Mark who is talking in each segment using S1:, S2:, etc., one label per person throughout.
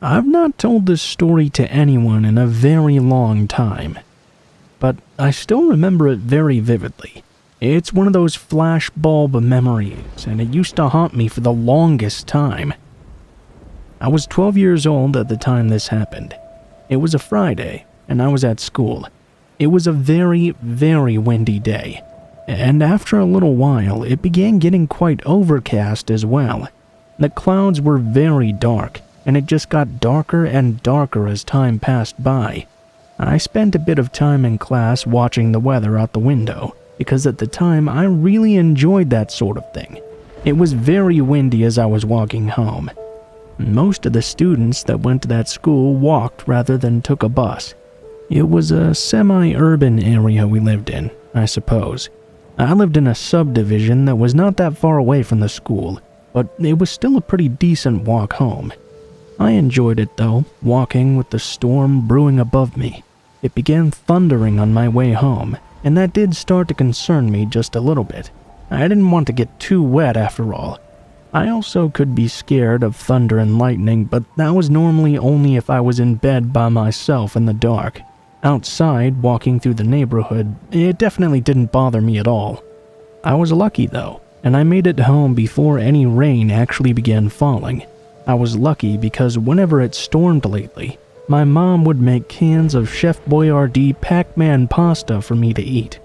S1: I've not told this story to anyone in a very long time, but I still remember it very vividly. It's one of those flashbulb memories, and it used to haunt me for the longest time. I was 12 years old at the time this happened. It was a Friday, and I was at school. It was a very, very windy day, and after a little while, it began getting quite overcast as well. The clouds were very dark, and it just got darker and darker as time passed by. I spent a bit of time in class watching the weather out the window, because at the time I really enjoyed that sort of thing. It was very windy as I was walking home. Most of the students that went to that school walked rather than took a bus. It was a semi-urban area we lived in, I suppose. I lived in a subdivision that was not that far away from the school, but it was still a pretty decent walk home. I enjoyed it though, walking with the storm brewing above me. It began thundering on my way home, and that did start to concern me just a little bit. I didn't want to get too wet after all. I also could be scared of thunder and lightning, but that was normally only if I was in bed by myself in the dark. Outside, walking through the neighborhood, it definitely didn't bother me at all. I was lucky though, and I made it home before any rain actually began falling. I was lucky because whenever it stormed lately, my mom would make cans of Chef Boyardee Pac-Man pasta for me to eat.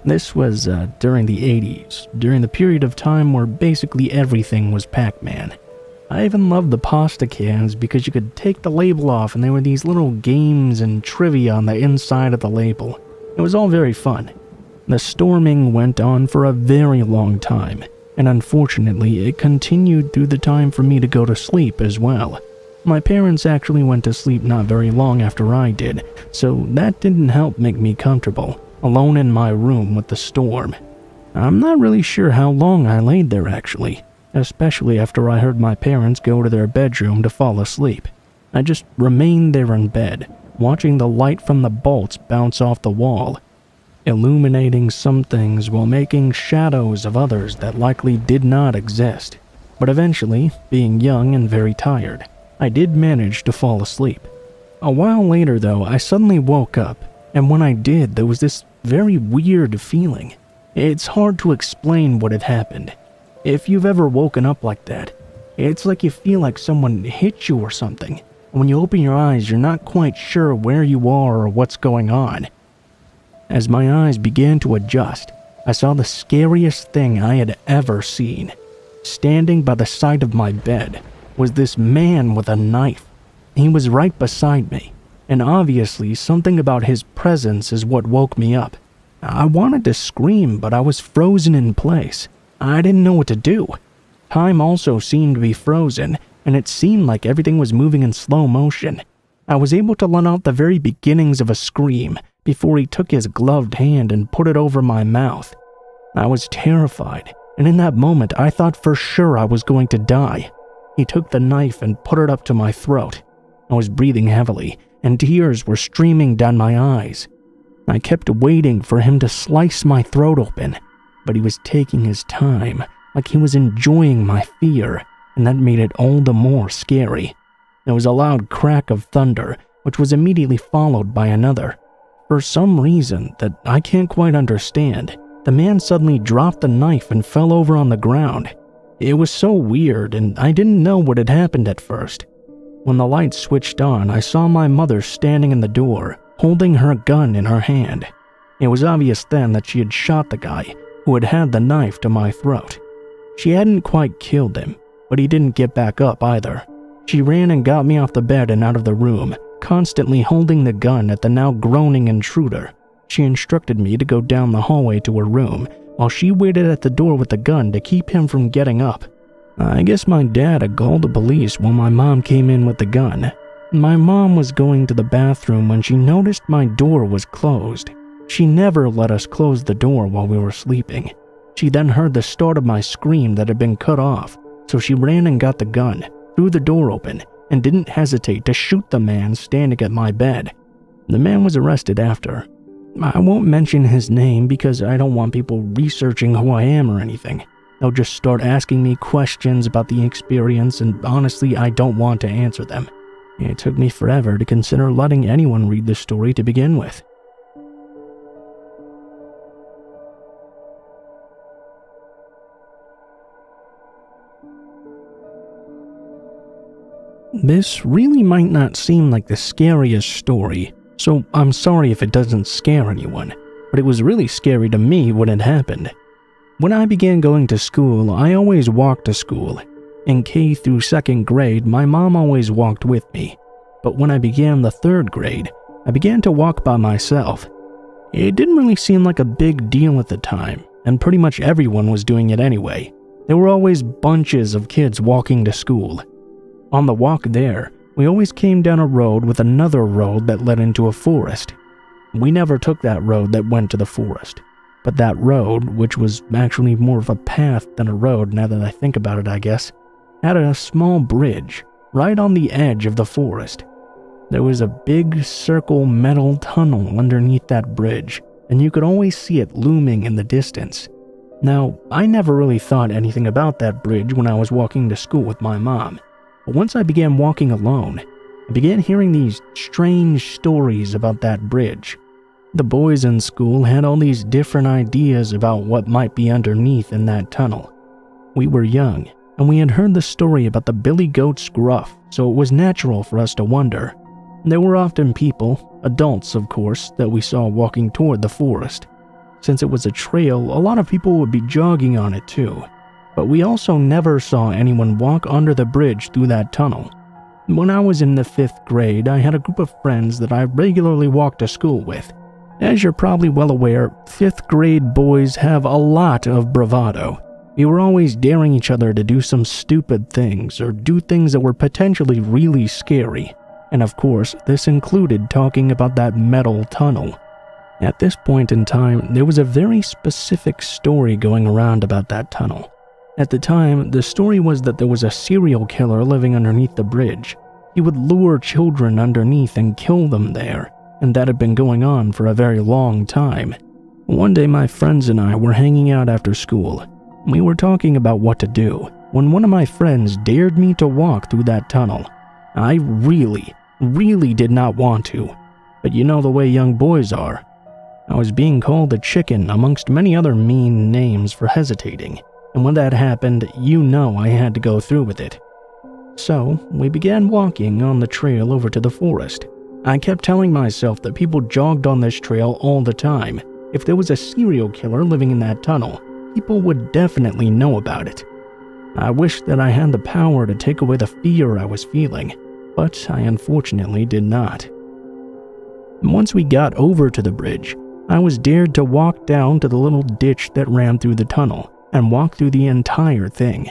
S1: This was during the 80s, during the period of time where basically everything was Pac-Man. I even loved the pasta cans because you could take the label off and there were these little games and trivia on the inside of the label. It was all very fun. The storming went on for a very long time, and unfortunately it continued through the time for me to go to sleep as well. My parents actually went to sleep not very long after I did, so that didn't help make me comfortable, alone in my room with the storm. I'm not really sure how long I laid there actually, especially after I heard my parents go to their bedroom to fall asleep. I just remained there in bed, watching the light from the bolts bounce off the wall, illuminating some things while making shadows of others that likely did not exist. But eventually, being young and very tired, I did manage to fall asleep. A while later though, I suddenly woke up, and when I did, there was this very weird feeling. It's hard to explain what had happened. If you've ever woken up like that, it's like you feel like someone hit you or something. And when you open your eyes, you're not quite sure where you are or what's going on. As my eyes began to adjust, I saw the scariest thing I had ever seen. Standing by the side of my bed was this man with a knife. He was right beside me, and obviously something about his presence is what woke me up. I wanted to scream, but I was frozen in place. I didn't know what to do. Time also seemed to be frozen, and it seemed like everything was moving in slow motion. I was able to let out the very beginnings of a scream before he took his gloved hand and put it over my mouth. I was terrified, and in that moment I thought for sure I was going to die. He took the knife and put it up to my throat. I was breathing heavily, and tears were streaming down my eyes. I kept waiting for him to slice my throat open, but he was taking his time, like he was enjoying my fear, and that made it all the more scary. There was a loud crack of thunder, which was immediately followed by another. For some reason that I can't quite understand, the man suddenly dropped the knife and fell over on the ground. It was so weird, and I didn't know what had happened at first. When the lights switched on, I saw my mother standing in the door, holding her gun in her hand. It was obvious then that she had shot the guy who had had the knife to my throat. She hadn't quite killed him, but he didn't get back up either. She ran and got me off the bed and out of the room, constantly holding the gun at the now groaning intruder. She instructed me to go down the hallway to her room, while she waited at the door with the gun to keep him from getting up. I guess my dad had called the police while my mom came in with the gun. My mom was going to the bathroom when she noticed my door was closed. She never let us close the door while we were sleeping. She then heard the start of my scream that had been cut off, so she ran and got the gun, threw the door open, and didn't hesitate to shoot the man standing at my bed. The man was arrested after. I won't mention his name because I don't want people researching who I am or anything. They'll just start asking me questions about the experience, and honestly, I don't want to answer them. It took me forever to consider letting anyone read the story to begin with. This really might not seem like the scariest story, so I'm sorry if it doesn't scare anyone, but it was really scary to me when it happened. When I began going to school, I always walked to school. In K through 2nd grade, my mom always walked with me, but when I began the 3rd grade, I began to walk by myself. It didn't really seem like a big deal at the time, and pretty much everyone was doing it anyway. There were always bunches of kids walking to school. On the walk there, we always came down a road with another road that led into a forest. We never took that road that went to the forest, but that road, which was actually more of a path than a road now that I think about it, I guess, had a small bridge right on the edge of the forest. There was a big circle metal tunnel underneath that bridge, and you could always see it looming in the distance. Now, I never really thought anything about that bridge when I was walking to school with my mom. But once I began walking alone, I began hearing these strange stories about that bridge. The boys in school had all these different ideas about what might be underneath in that tunnel. We were young, and we had heard the story about the Billy Goat's Gruff, so it was natural for us to wonder. There were often people, adults of course, that we saw walking toward the forest. Since it was a trail, a lot of people would be jogging on it too. But we also never saw anyone walk under the bridge through that tunnel. When I was in the 5th grade, I had a group of friends that I regularly walked to school with. As you're probably well aware, 5th grade boys have a lot of bravado. We were always daring each other to do some stupid things or do things that were potentially really scary. And of course, this included talking about that metal tunnel. At this point in time, there was a very specific story going around about that tunnel. At the time, the story was that there was a serial killer living underneath the bridge. He would lure children underneath and kill them there, and that had been going on for a very long time. One day my friends and I were hanging out after school. We were talking about what to do, when one of my friends dared me to walk through that tunnel. I really did not want to, but you know the way young boys are. I was being called a chicken amongst many other mean names for hesitating. And when that happened, you know I had to go through with it. So, we began walking on the trail over to the forest. I kept telling myself that people jogged on this trail all the time. If there was a serial killer living in that tunnel, people would definitely know about it. I wished that I had the power to take away the fear I was feeling, but I unfortunately did not. Once we got over to the bridge, I was dared to walk down to the little ditch that ran through the tunnel and walk through the entire thing.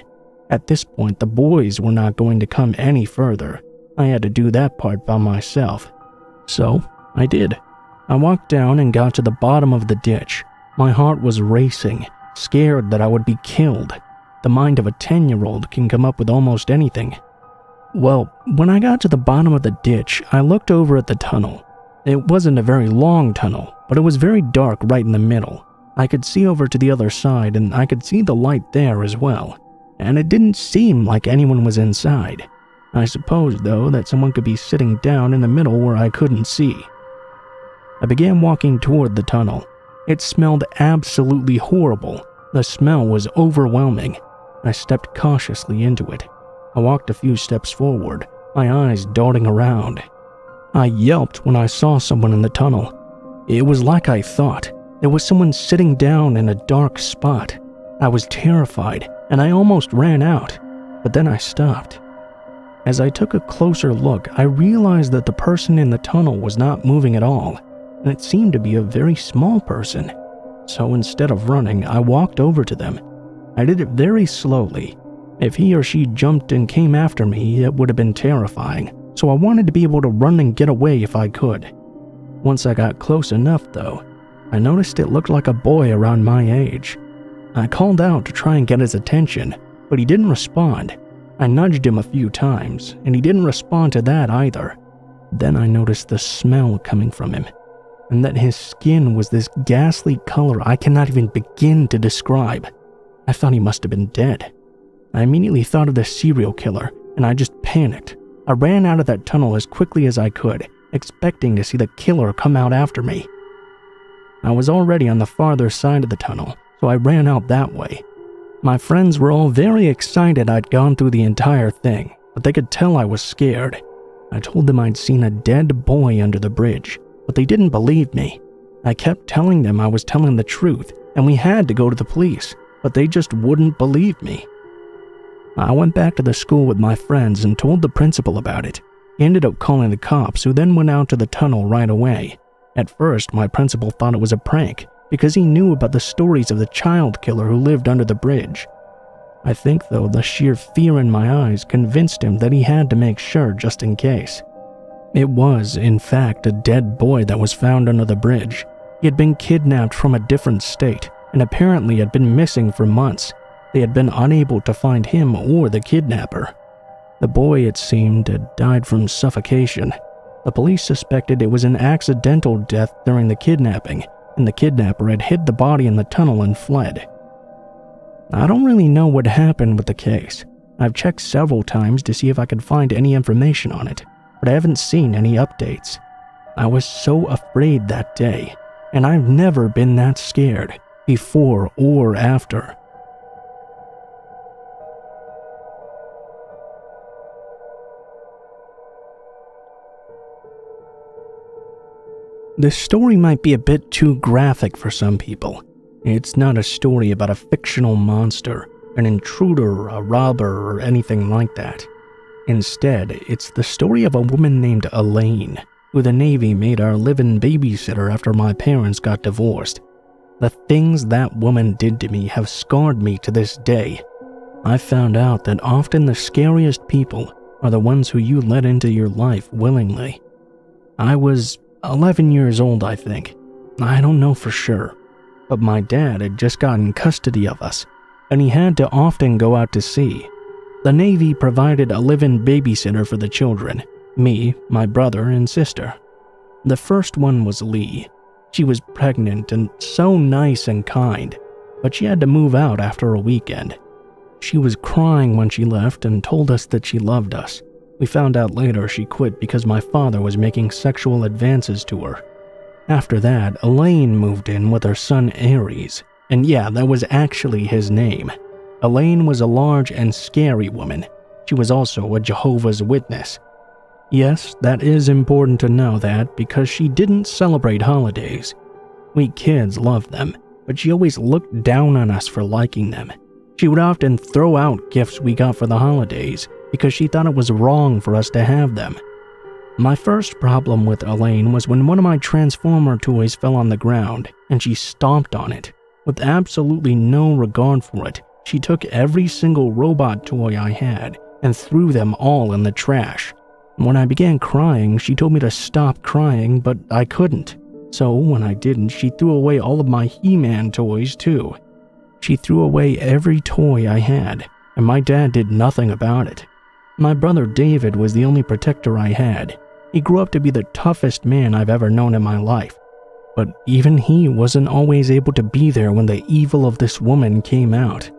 S1: At this point, the boys were not going to come any further. I had to do that part by myself. So, I did. I walked down and got to the bottom of the ditch. My heart was racing, scared that I would be killed. The mind of a 10-year-old can come up with almost anything. Well, when I got to the bottom of the ditch, I looked over at the tunnel. It wasn't a very long tunnel, but it was very dark right in the middle. I could see over to the other side, and I could see the light there as well. And it didn't seem like anyone was inside. I supposed, though, that someone could be sitting down in the middle where I couldn't see. I began walking toward the tunnel. It smelled absolutely horrible. The smell was overwhelming. I stepped cautiously into it. I walked a few steps forward, my eyes darting around. I yelped when I saw someone in the tunnel. It was like I thought. There was someone sitting down in a dark spot. I was terrified, and I almost ran out, but then I stopped. As I took a closer look, I realized that the person in the tunnel was not moving at all, and it seemed to be a very small person. So instead of running, I walked over to them. I did it very slowly. If he or she jumped and came after me, it would have been terrifying, so I wanted to be able to run and get away if I could. Once I got close enough, though, I noticed it looked like a boy around my age. I called out to try and get his attention, but he didn't respond. I nudged him a few times, and he didn't respond to that either. Then I noticed the smell coming from him, and that his skin was this ghastly color I cannot even begin to describe. I thought he must have been dead. I immediately thought of the serial killer, and I just panicked. I ran out of that tunnel as quickly as I could, expecting to see the killer come out after me. I was already on the farther side of the tunnel, so I ran out that way. My friends were all very excited I'd gone through the entire thing, but they could tell I was scared. I told them I'd seen a dead boy under the bridge, but they didn't believe me. I kept telling them I was telling the truth and we had to go to the police, but they just wouldn't believe me. I went back to the school with my friends and told the principal about it. He ended up calling the cops, who then went out to the tunnel right away. At first, my principal thought it was a prank because he knew about the stories of the child killer who lived under the bridge. I think, though, the sheer fear in my eyes convinced him that he had to make sure just in case. It was, in fact, a dead boy that was found under the bridge. He had been kidnapped from a different state and apparently had been missing for months. They had been unable to find him or the kidnapper. The boy, it seemed, had died from suffocation. The police suspected it was an accidental death during the kidnapping, and the kidnapper had hid the body in the tunnel and fled. I don't really know what happened with the case. I've checked several times to see if I could find any information on it, but I haven't seen any updates. I was so afraid that day, and I've never been that scared, before or after. This story might be a bit too graphic for some people. It's not a story about a fictional monster, an intruder, a robber, or anything like that. Instead, it's the story of a woman named Elaine, who the Navy made our live-in babysitter after my parents got divorced. The things that woman did to me have scarred me to this day. I found out that often the scariest people are the ones who you let into your life willingly. I was 11 years old, I think. I don't know for sure. But my dad had just gotten custody of us, and he had to often go out to sea. The Navy provided a live-in babysitter for the children, me, my brother, and sister. The first one was Lee. She was pregnant and so nice and kind, but she had to move out after a weekend. She was crying when she left and told us that she loved us. We found out later she quit because my father was making sexual advances to her. After that, Elaine moved in with her son Aries, and yeah, that was actually his name. Elaine was a large and scary woman. She was also a Jehovah's Witness. Yes, that is important to know that because she didn't celebrate holidays. We kids loved them, but she always looked down on us for liking them. She would often throw out gifts we got for the holidays because she thought it was wrong for us to have them. My first problem with Elaine was when one of my Transformer toys fell on the ground and she stomped on it. With absolutely no regard for it, she took every single robot toy I had and threw them all in the trash. When I began crying, she told me to stop crying, but I couldn't. So when I didn't, she threw away all of my He-Man toys too. She threw away every toy I had, and my dad did nothing about it. My brother David was the only protector I had. He grew up to be the toughest man I've ever known in my life. But even he wasn't always able to be there when the evil of this woman came out.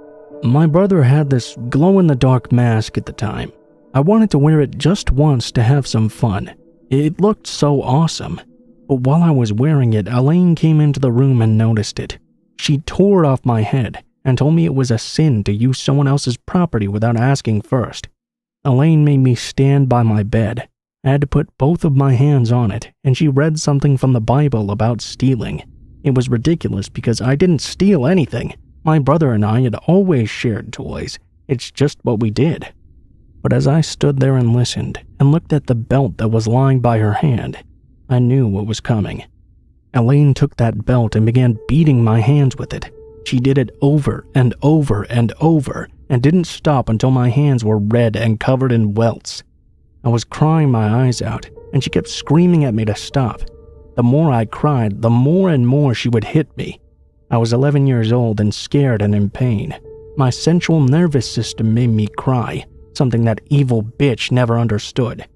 S1: My brother had this glow-in-the-dark mask at the time. I wanted to wear it just once to have some fun. It looked so awesome. But while I was wearing it, Elaine came into the room and noticed it. She tore it off my head and told me it was a sin to use someone else's property without asking first. Elaine made me stand by my bed. I had to put both of my hands on it, and she read something from the Bible about stealing. It was ridiculous because I didn't steal anything. My brother and I had always shared toys. It's just what we did. But as I stood there and listened, and looked at the belt that was lying by her hand, I knew what was coming. Elaine took that belt and began beating my hands with it. She did it over and over and over, and didn't stop until my hands were red and covered in welts. I was crying my eyes out, and she kept screaming at me to stop. The more I cried, the more and more she would hit me. I was 11 years old and scared and in pain. My central nervous system made me cry, something that evil bitch never understood.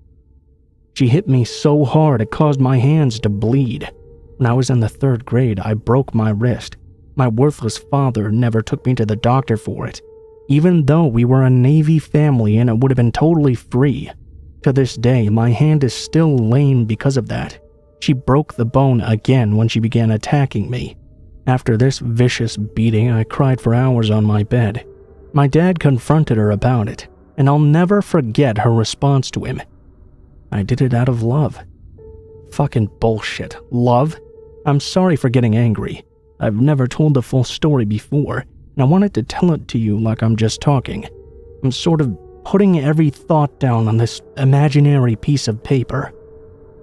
S1: She hit me so hard it caused my hands to bleed. When I was in the 3rd grade, I broke my wrist. My worthless father never took me to the doctor for it, even though we were a Navy family and it would have been totally free. To this day, my hand is still lame because of that. She broke the bone again when she began attacking me. After this vicious beating, I cried for hours on my bed. My dad confronted her about it, and I'll never forget her response to him. I did it out of love. Fucking bullshit. Love? I'm sorry for getting angry. I've never told the full story before, and I wanted to tell it to you like I'm just talking. I'm sort of putting every thought down on this imaginary piece of paper.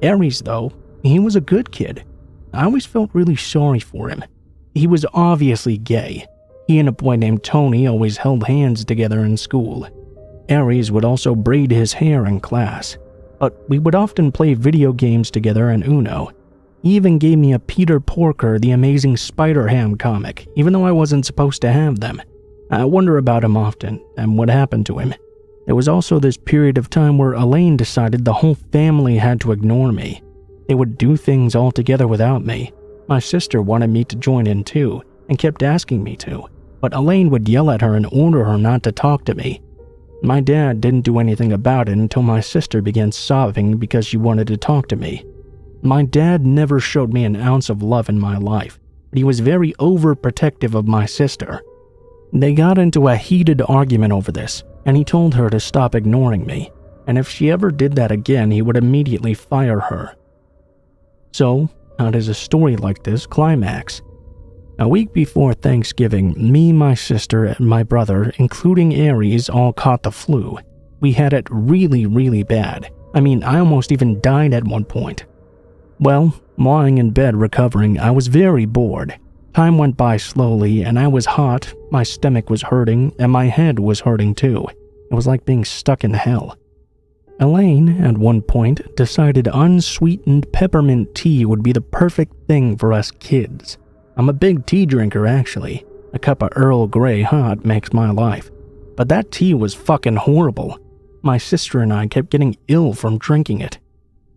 S1: Aries, though, he was a good kid. I always felt really sorry for him. He was obviously gay. He and a boy named Tony always held hands together in school. Aries would also braid his hair in class, but we would often play video games together and Uno. He even gave me a Peter Porker The Amazing Spider-Ham comic, even though I wasn't supposed to have them. I wonder about him often, and what happened to him. There was also this period of time where Elaine decided the whole family had to ignore me. They would do things all together without me. My sister wanted me to join in too, and kept asking me to, but Elaine would yell at her and order her not to talk to me. My dad didn't do anything about it until my sister began sobbing because she wanted to talk to me. My dad never showed me an ounce of love in my life, but he was very overprotective of my sister. They got into a heated argument over this, and he told her to stop ignoring me, and if she ever did that again, he would immediately fire her. So, how does a story like this climax? A week before Thanksgiving, me, my sister, and my brother, including Aries, all caught the flu. We had it really, really bad. I mean, I almost even died at one point. Well, lying in bed recovering, I was very bored. Time went by slowly, and I was hot, my stomach was hurting, and my head was hurting too. It was like being stuck in hell. Elaine, at one point, decided unsweetened peppermint tea would be the perfect thing for us kids. I'm a big tea drinker, actually. A cup of Earl Grey hot makes my life. But that tea was fucking horrible. My sister and I kept getting ill from drinking it.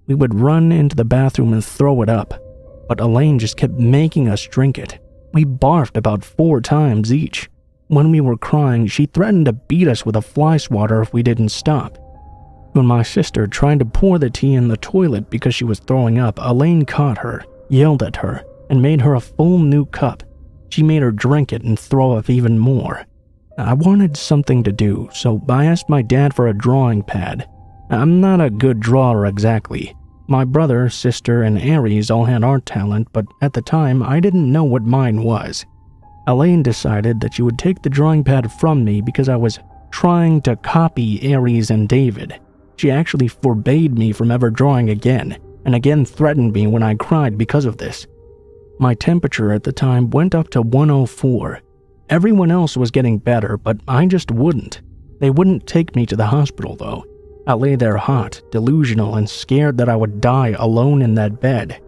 S1: We would run into the bathroom and throw it up, but Elaine just kept making us drink it. We barfed about 4 times each. When we were crying, she threatened to beat us with a fly swatter if we didn't stop. When my sister tried to pour the tea in the toilet because she was throwing up, Elaine caught her, yelled at her, and made her a full new cup. She made her drink it and throw up even more. I wanted something to do, so I asked my dad for a drawing pad. I'm not a good drawer exactly. My brother, sister, and Aries all had art talent, but at the time, I didn't know what mine was. Elaine decided that she would take the drawing pad from me because I was trying to copy Aries and David. She actually forbade me from ever drawing again, and again threatened me when I cried because of this. My temperature at the time went up to 104. Everyone else was getting better, but I just wouldn't. They wouldn't take me to the hospital, though. I lay there hot, delusional, and scared that I would die alone in that bed.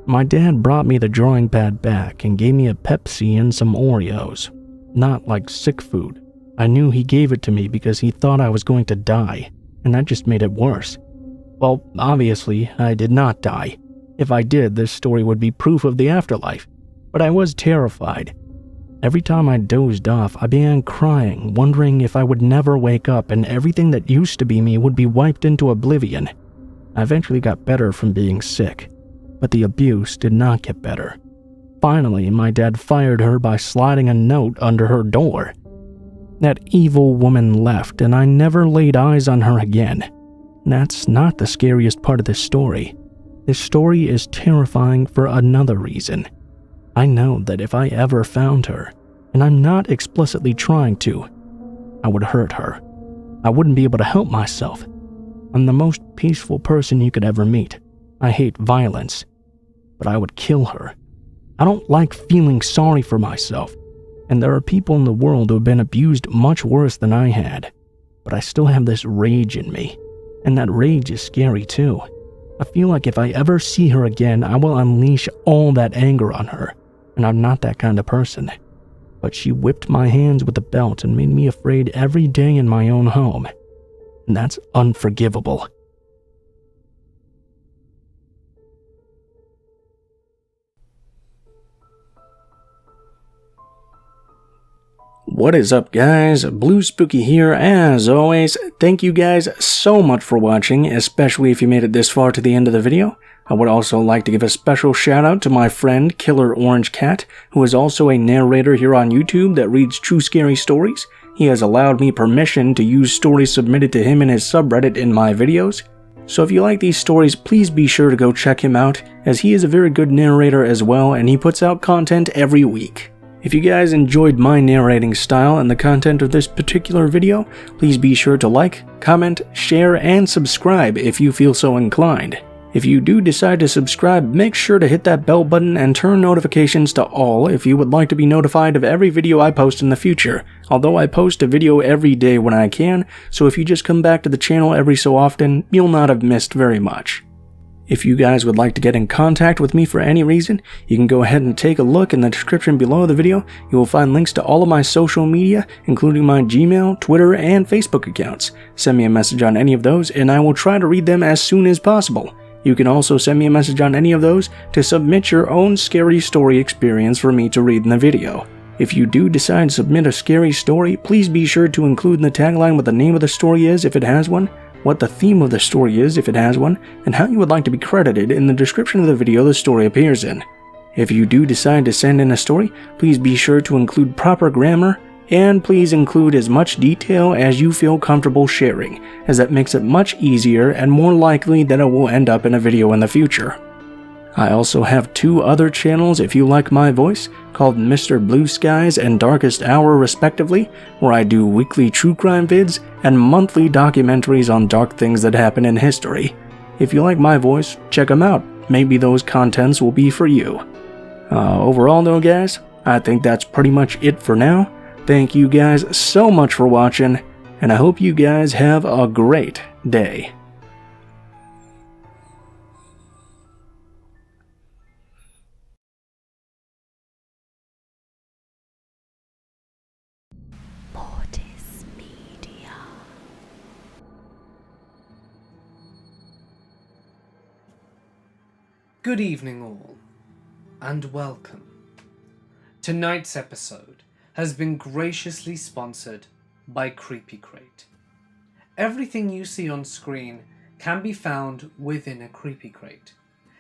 S1: My dad brought me the drawing pad back and gave me a Pepsi and some Oreos. Not like sick food. I knew he gave it to me because he thought I was going to die, and that just made it worse. Well, obviously, I did not die. If I did, this story would be proof of the afterlife. But I was terrified. Every time I dozed off, I began crying, wondering if I would never wake up and everything that used to be me would be wiped into oblivion. I eventually got better from being sick, but the abuse did not get better. Finally, my dad fired her by sliding a note under her door. That evil woman left, and I never laid eyes on her again. That's not the scariest part of this story. This story is terrifying for another reason. I know that if I ever found her, and I'm not explicitly trying to, I would hurt her. I wouldn't be able to help myself. I'm the most peaceful person you could ever meet. I hate violence, but I would kill her. I don't like feeling sorry for myself, and there are people in the world who have been abused much worse than I had, but I still have this rage in me, and that rage is scary too. I feel like if I ever see her again, I will unleash all that anger on her. And I'm not that kind of person. But she whipped my hands with a belt and made me afraid every day in my own home. And that's unforgivable. What is up, guys? Blue Spooky here. As always, thank you guys so much for watching, especially if you made it this far to the end of the video. I would also like to give a special shout out to my friend Killer Orange Cat, who is also a narrator here on YouTube that reads true scary stories. He has allowed me permission to use stories submitted to him in his subreddit in my videos. So if you like these stories, please be sure to go check him out, as he is a very good narrator as well, and he puts out content every week. If you guys enjoyed my narrating style and the content of this particular video, please be sure to like, comment, share, and subscribe if you feel so inclined. If you do decide to subscribe, make sure to hit that bell button and turn notifications to all if you would like to be notified of every video I post in the future, although I post a video every day when I can, so if you just come back to the channel every so often, you'll not have missed very much. If you guys would like to get in contact with me for any reason, you can go ahead and take a look in the description below the video. You will find links to all of my social media, including my Gmail, Twitter, and Facebook accounts. Send me a message on any of those, and I will try to read them as soon as possible. You can also send me a message on any of those to submit your own scary story experience for me to read in the video. If you do decide to submit a scary story, please be sure to include in the tagline what the name of the story is if it has one, what the theme of the story is if it has one, and how you would like to be credited in the description of the video the story appears in. If you do decide to send in a story, please be sure to include proper grammar, and please include as much detail as you feel comfortable sharing, as that makes it much easier and more likely that it will end up in a video in the future. I also have two other channels if you like my voice, called Mr. Blue Skies and Darkest Hour respectively, where I do weekly true crime vids and monthly documentaries on dark things that happen in history. If you like my voice, check them out. Maybe those contents will be for you. Overall though, guys, I think that's pretty much it for now. Thank you guys so much for watching, and I hope you guys have a great day.
S2: Mortis Media.
S3: Good evening all, and welcome. Tonight's episode has been graciously sponsored by Creepy Crate. Everything you see on screen can be found within a Creepy Crate.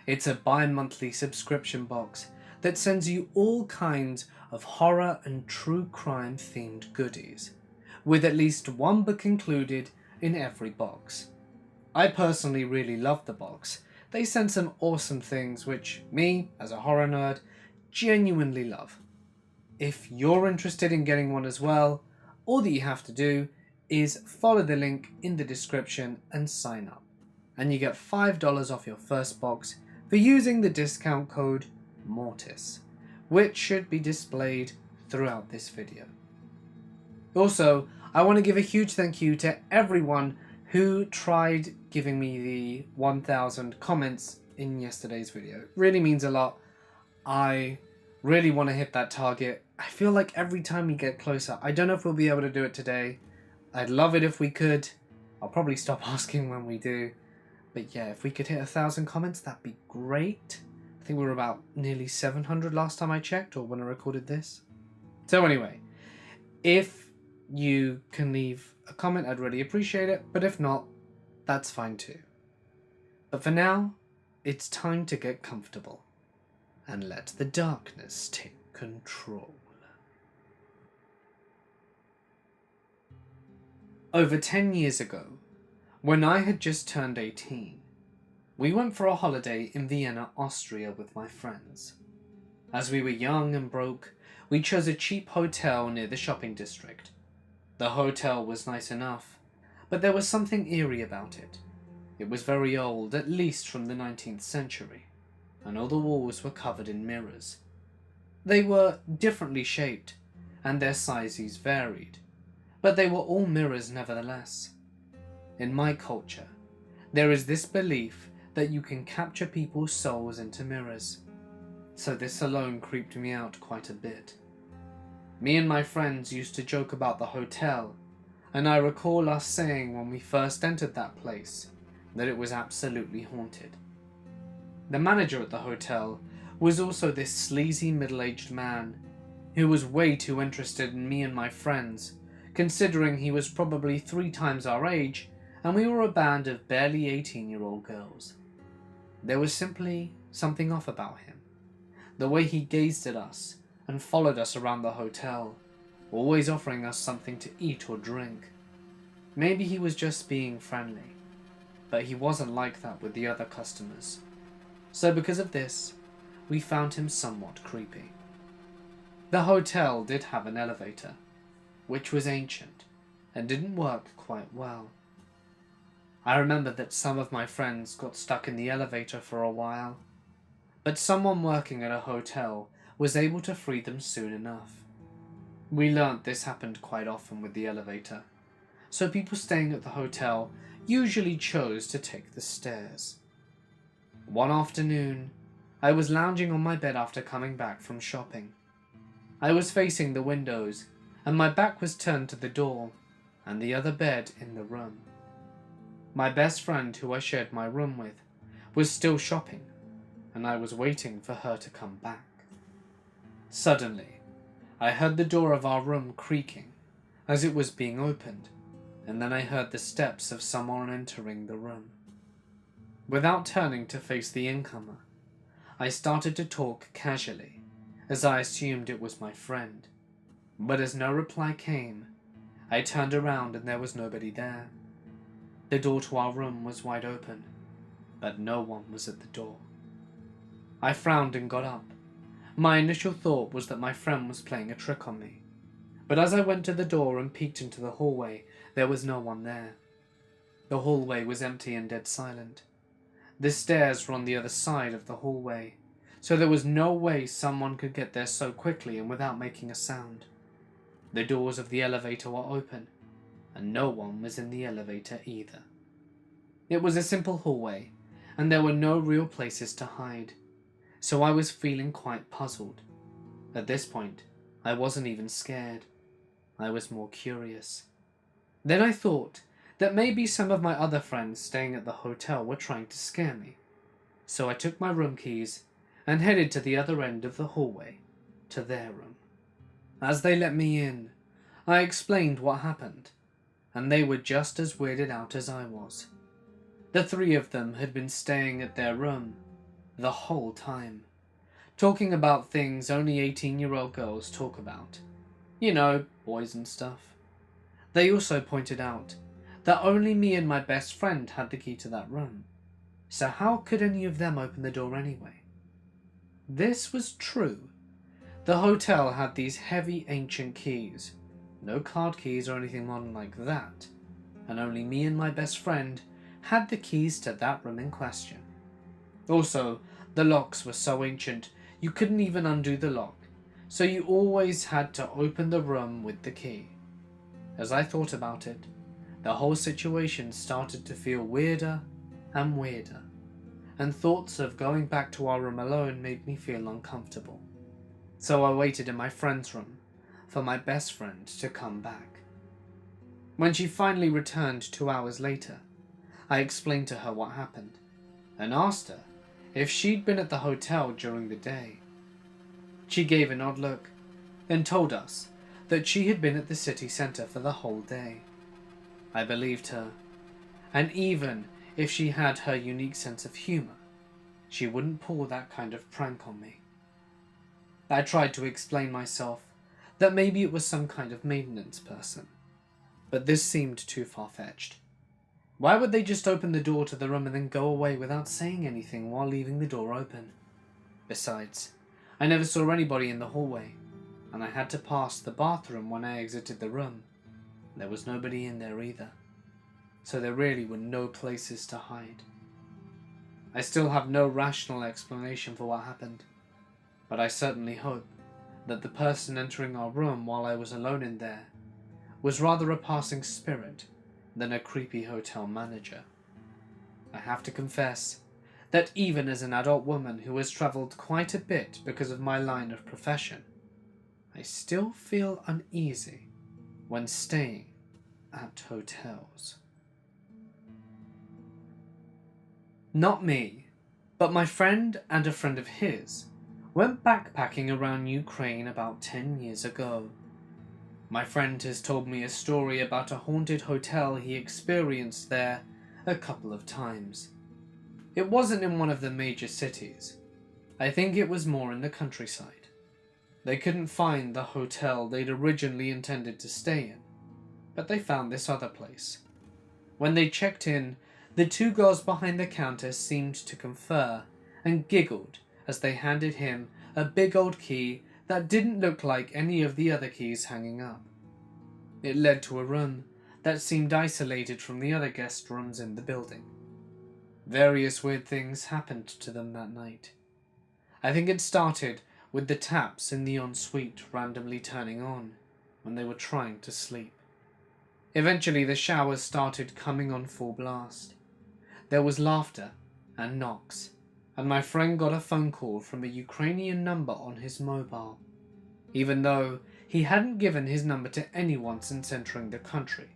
S3: It's a bi-monthly subscription box that sends you all kinds of horror and true crime themed goodies, with at least one book included in every box. I personally really love the box. They send some awesome things which me, as a horror nerd, genuinely love. If you're interested in getting one as well, all that you have to do is follow the link in the description and sign up. And you get $5 off your first box for using the discount code MORTIS, which should be displayed throughout this video. Also, I want to give a huge thank you to everyone who tried giving me the 1,000 comments in yesterday's video. It really means a lot. I really want to hit that target. I feel like every time we get closer, I don't know if we'll be able to do it today. I'd love it if we could. I'll probably stop asking when we do. But yeah, if we could hit 1,000 comments, that'd be great. I think we were about nearly 700 last time I checked, or when I recorded this. So anyway, if you can leave a comment, I'd really appreciate it. But if not, that's fine too. But for now, it's time to get comfortable and let the darkness take control. Over 10 years ago, when I had just turned 18, we went for a holiday in Vienna, Austria with my friends. As we were young and broke, we chose a cheap hotel near the shopping district. The hotel was nice enough, but there was something eerie about it. It was very old, at least from the 19th century, and all the walls were covered in mirrors. They were differently shaped, and their sizes varied, but they were all mirrors nevertheless. In my culture, there is this belief that you can capture people's souls into mirrors, so this alone creeped me out quite a bit. Me and my friends used to joke about the hotel, and I recall us saying when we first entered that place that it was absolutely haunted. The manager at the hotel was also this sleazy middle-aged man. who was way too interested in me and my friends, considering he was probably 3 times our age and we were a band of barely 18-year-old girls. There was simply something off about him. The way he gazed at us and followed us around the hotel, always offering us something to eat or drink. Maybe he was just being friendly, but he wasn't like that with the other customers. So because of this, we found him somewhat creepy. The hotel did have an elevator, which was ancient and didn't work quite well. I remember that some of my friends got stuck in the elevator for a while, but someone working at a hotel was able to free them soon enough. We learnt this happened quite often with the elevator, so people staying at the hotel usually chose to take the stairs. One afternoon, I was lounging on my bed after coming back from shopping. I was facing the windows, and my back was turned to the door and the other bed in the room. My best friend, who I shared my room with, was still shopping, and I was waiting for her to come back. Suddenly, I heard the door of our room creaking as it was being opened, and then I heard the steps of someone entering the room. Without turning to face the incomer, I started to talk casually, as I assumed it was my friend. But as no reply came, I turned around and there was nobody there. The door to our room was wide open, but no one was at the door. I frowned and got up. My initial thought was that my friend was playing a trick on me, but as I went to the door and peeked into the hallway, there was no one there. The hallway was empty and dead silent. The stairs were on the other side of the hallway, so there was no way someone could get there so quickly and without making a sound. The doors of the elevator were open, and no one was in the elevator either. It was a simple hallway, and there were no real places to hide, so I was feeling quite puzzled. At this point, I wasn't even scared. I was more curious. Then I thought that maybe some of my other friends staying at the hotel were trying to scare me. So I took my room keys and headed to the other end of the hallway, to their room. As they let me in, I explained what happened, and they were just as weirded out as I was. The 3 of them had been staying at their room the whole time, talking about things only 18-year-old girls talk about. You know, boys and stuff. They also pointed out that only me and my best friend had the key to that room, so how could any of them open the door anyway? This was true. The hotel had these heavy ancient keys, no card keys or anything modern like that, and only me and my best friend had the keys to that room in question. Also, the locks were so ancient you couldn't even undo the lock, so you always had to open the room with the key. As I thought about it, the whole situation started to feel weirder and weirder, and thoughts of going back to our room alone made me feel uncomfortable. So I waited in my friend's room for my best friend to come back. When she finally returned 2 hours later, I explained to her what happened, and asked her if she'd been at the hotel during the day. She gave an odd look, then told us that she had been at the city centre for the whole day. I believed her, and even if she had her unique sense of humour, she wouldn't pull that kind of prank on me. I tried to explain myself that maybe it was some kind of maintenance person, but this seemed too far-fetched. Why would they just open the door to the room and then go away without saying anything while leaving the door open? Besides, I never saw anybody in the hallway, and I had to pass the bathroom when I exited the room. There was nobody in there either, so there really were no places to hide. I still have no rational explanation for what happened, but I certainly hope that the person entering our room while I was alone in there was rather a passing spirit than a creepy hotel manager. I have to confess that even as an adult woman who has travelled quite a bit because of my line of profession, I still feel uneasy when staying at hotels. Not me, but my friend and a friend of his went backpacking around Ukraine about 10 years ago. My friend has told me a story about a haunted hotel he experienced there a couple of times. It wasn't in one of the major cities. I think it was more in the countryside. They couldn't find the hotel they'd originally intended to stay in, but they found this other place. When they checked in, the two girls behind the counter seemed to confer and giggled as they handed him a big old key that didn't look like any of the other keys hanging up. It led to a room that seemed isolated from the other guest rooms in the building. Various weird things happened to them that night. I think it started with the taps in the ensuite randomly turning on when they were trying to sleep. Eventually the showers started coming on full blast. There was laughter and knocks, and my friend got a phone call from a Ukrainian number on his mobile, even though he hadn't given his number to anyone since entering the country.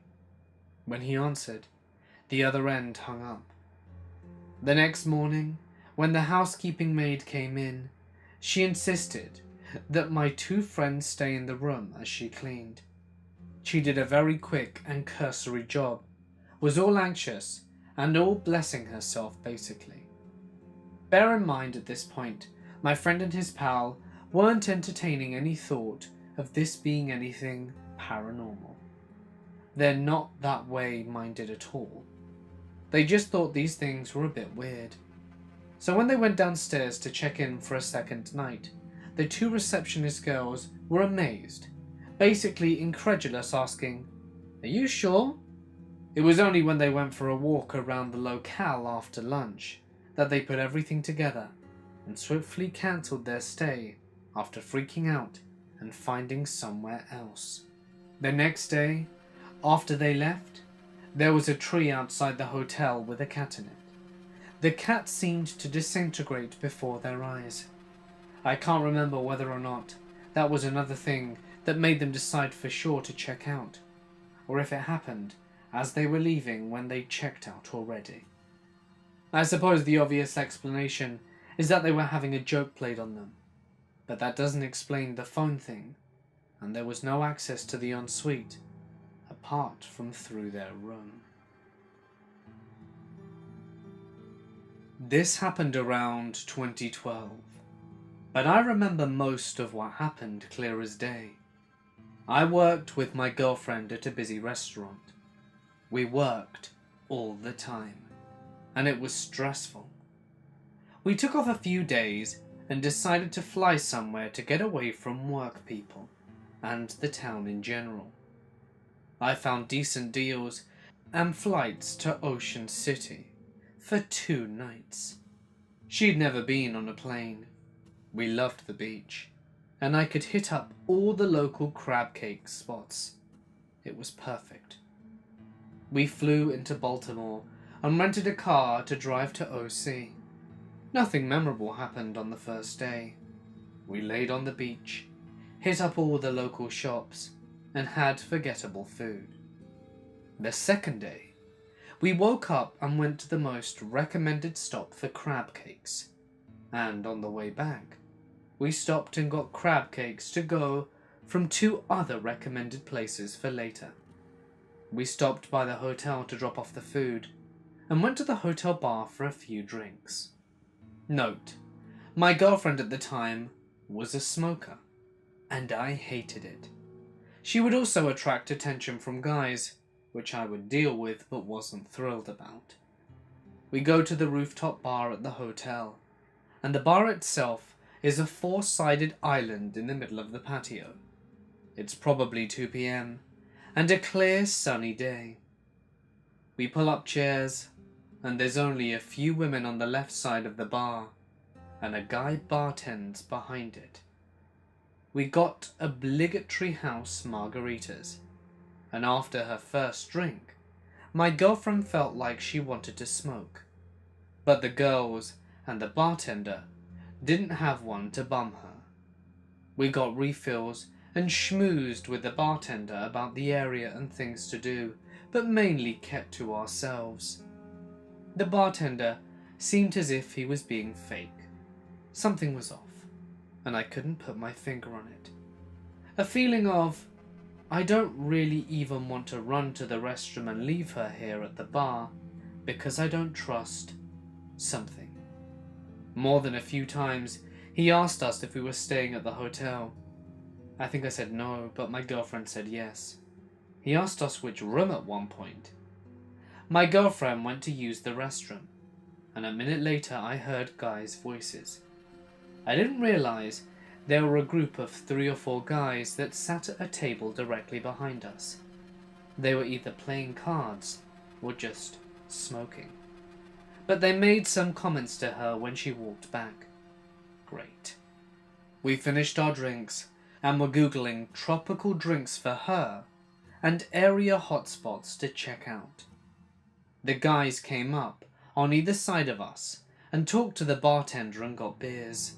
S3: When he answered, the other end hung up. The next morning, when the housekeeping maid came in, she insisted that my two friends stay in the room as she cleaned. She did a very quick and cursory job, was all anxious and all blessing herself basically. Bear in mind at this point, my friend and his pal weren't entertaining any thought of this being anything paranormal. They're not that way minded at all. They just thought these things were a bit weird. So when they went downstairs to check in for a second night, the two receptionist girls were amazed, basically incredulous, asking, "Are you sure?" It was only when they went for a walk around the locale after lunch that they put everything together and swiftly cancelled their stay after freaking out and finding somewhere else. The next day, after they left, there was a tree outside the hotel with a cat in it. The cat seemed to disintegrate before their eyes. I can't remember whether or not that was another thing that made them decide for sure to check out, or if it happened as they were leaving when they checked out already. I suppose the obvious explanation is that they were having a joke played on them, but that doesn't explain the phone thing, and there was no access to the ensuite apart from through their room. This happened around 2012, but I remember most of what happened clear as day. I worked with my girlfriend at a busy restaurant. We worked all the time, and it was stressful. We took off a few days and decided to fly somewhere to get away from work people and the town in general. I found decent deals and flights to Ocean City for 2 nights. She'd never been on a plane. We loved the beach, and I could hit up all the local crab cake spots. It was perfect. We flew into Baltimore and rented a car to drive to OC. Nothing memorable happened on the first day. We laid on the beach, hit up all the local shops, and had forgettable food. The second day, we woke up and went to the most recommended stop for crab cakes, and on the way back, we stopped and got crab cakes to go from 2 other recommended places for later. We stopped by the hotel to drop off the food, and went to the hotel bar for a few drinks. Note, my girlfriend at the time was a smoker, and I hated it. She would also attract attention from guys, which I would deal with but wasn't thrilled about. We go to the rooftop bar at the hotel, and the bar itself is a 4-sided island in the middle of the patio. It's probably 2 p.m, and a clear sunny day. We pull up chairs, and there's only a few women on the left side of the bar, and a guy bartends behind it. We got obligatory house margaritas, and after her first drink, my girlfriend felt like she wanted to smoke, but the girls and the bartender didn't have one to bum her. We got refills and schmoozed with the bartender about the area and things to do, but mainly kept to ourselves. The bartender seemed as if he was being fake. Something was off. and I couldn't put my finger on it. A feeling of, I don't really even want to run to the restroom and leave her here at the bar because I don't trust something. More than a few times, he asked us if we were staying at the hotel. I think I said no, but my girlfriend said yes. He asked us which room at one point. My girlfriend went to use the restroom, and a minute later I heard guys' voices. I didn't realize there were a group of 3 or 4 guys that sat at a table directly behind us. They were either playing cards or just smoking. But they made some comments to her when she walked back. Great. We finished our drinks and were Googling tropical drinks for her and area hotspots to check out. The guys came up on either side of us and talked to the bartender and got beers.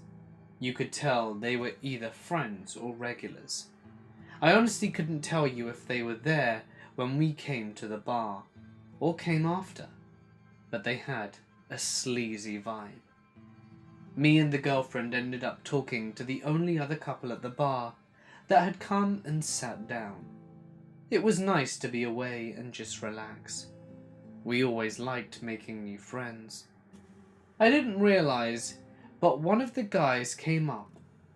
S3: You could tell they were either friends or regulars. I honestly couldn't tell you if they were there when we came to the bar or came after, but they had a sleazy vibe. Me and the girlfriend ended up talking to the only other couple at the bar that had come and sat down. It was nice to be away and just relax. We always liked making new friends. I didn't realize, but one of the guys came up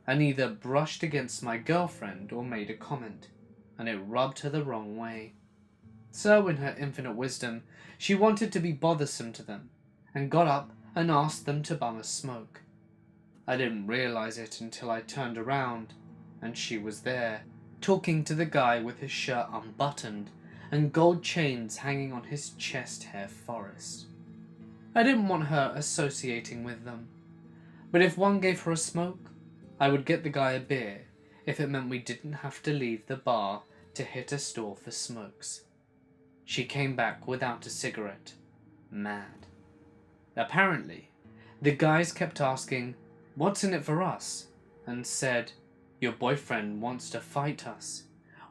S3: and either brushed against my girlfriend or made a comment, and it rubbed her the wrong way. So in her infinite wisdom, she wanted to be bothersome to them and got up and asked them to bum a smoke. I didn't realize it until I turned around and she was there, talking to the guy with his shirt unbuttoned and gold chains hanging on his chest hair forest. I didn't want her associating with them, but if one gave her a smoke, I would get the guy a beer if it meant we didn't have to leave the bar to hit a store for smokes. She came back without a cigarette, mad. Apparently, the guys kept asking, "What's in it for us?" and said, "Your boyfriend wants to fight us.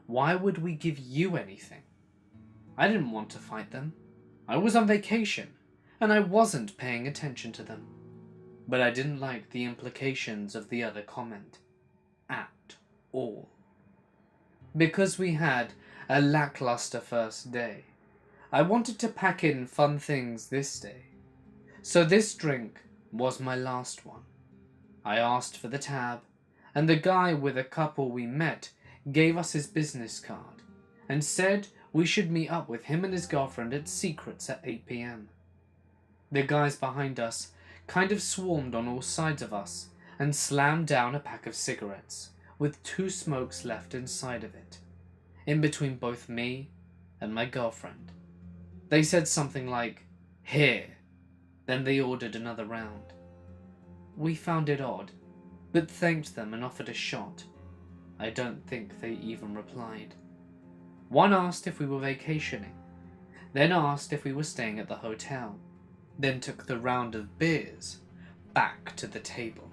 S3: Why would we give you anything?" I didn't want to fight them. I was on vacation, and I wasn't paying attention to them. But I didn't like the implications of the other comment. At all. Because we had a lackluster first day, I wanted to pack in fun things this day. So this drink was my last one. I asked for the tab, and the guy with a couple we met gave us his business card and said we should meet up with him and his girlfriend at Secrets at 8 p.m. The guys behind us kind of swarmed on all sides of us and slammed down a pack of cigarettes with 2 smokes left inside of it, in between both me and my girlfriend. They said something like, "Here," then they ordered another round. We found it odd, but thanked them and offered a shot. I don't think they even replied. One asked if we were vacationing, then asked if we were staying at the hotel, then took the round of beers back to the table.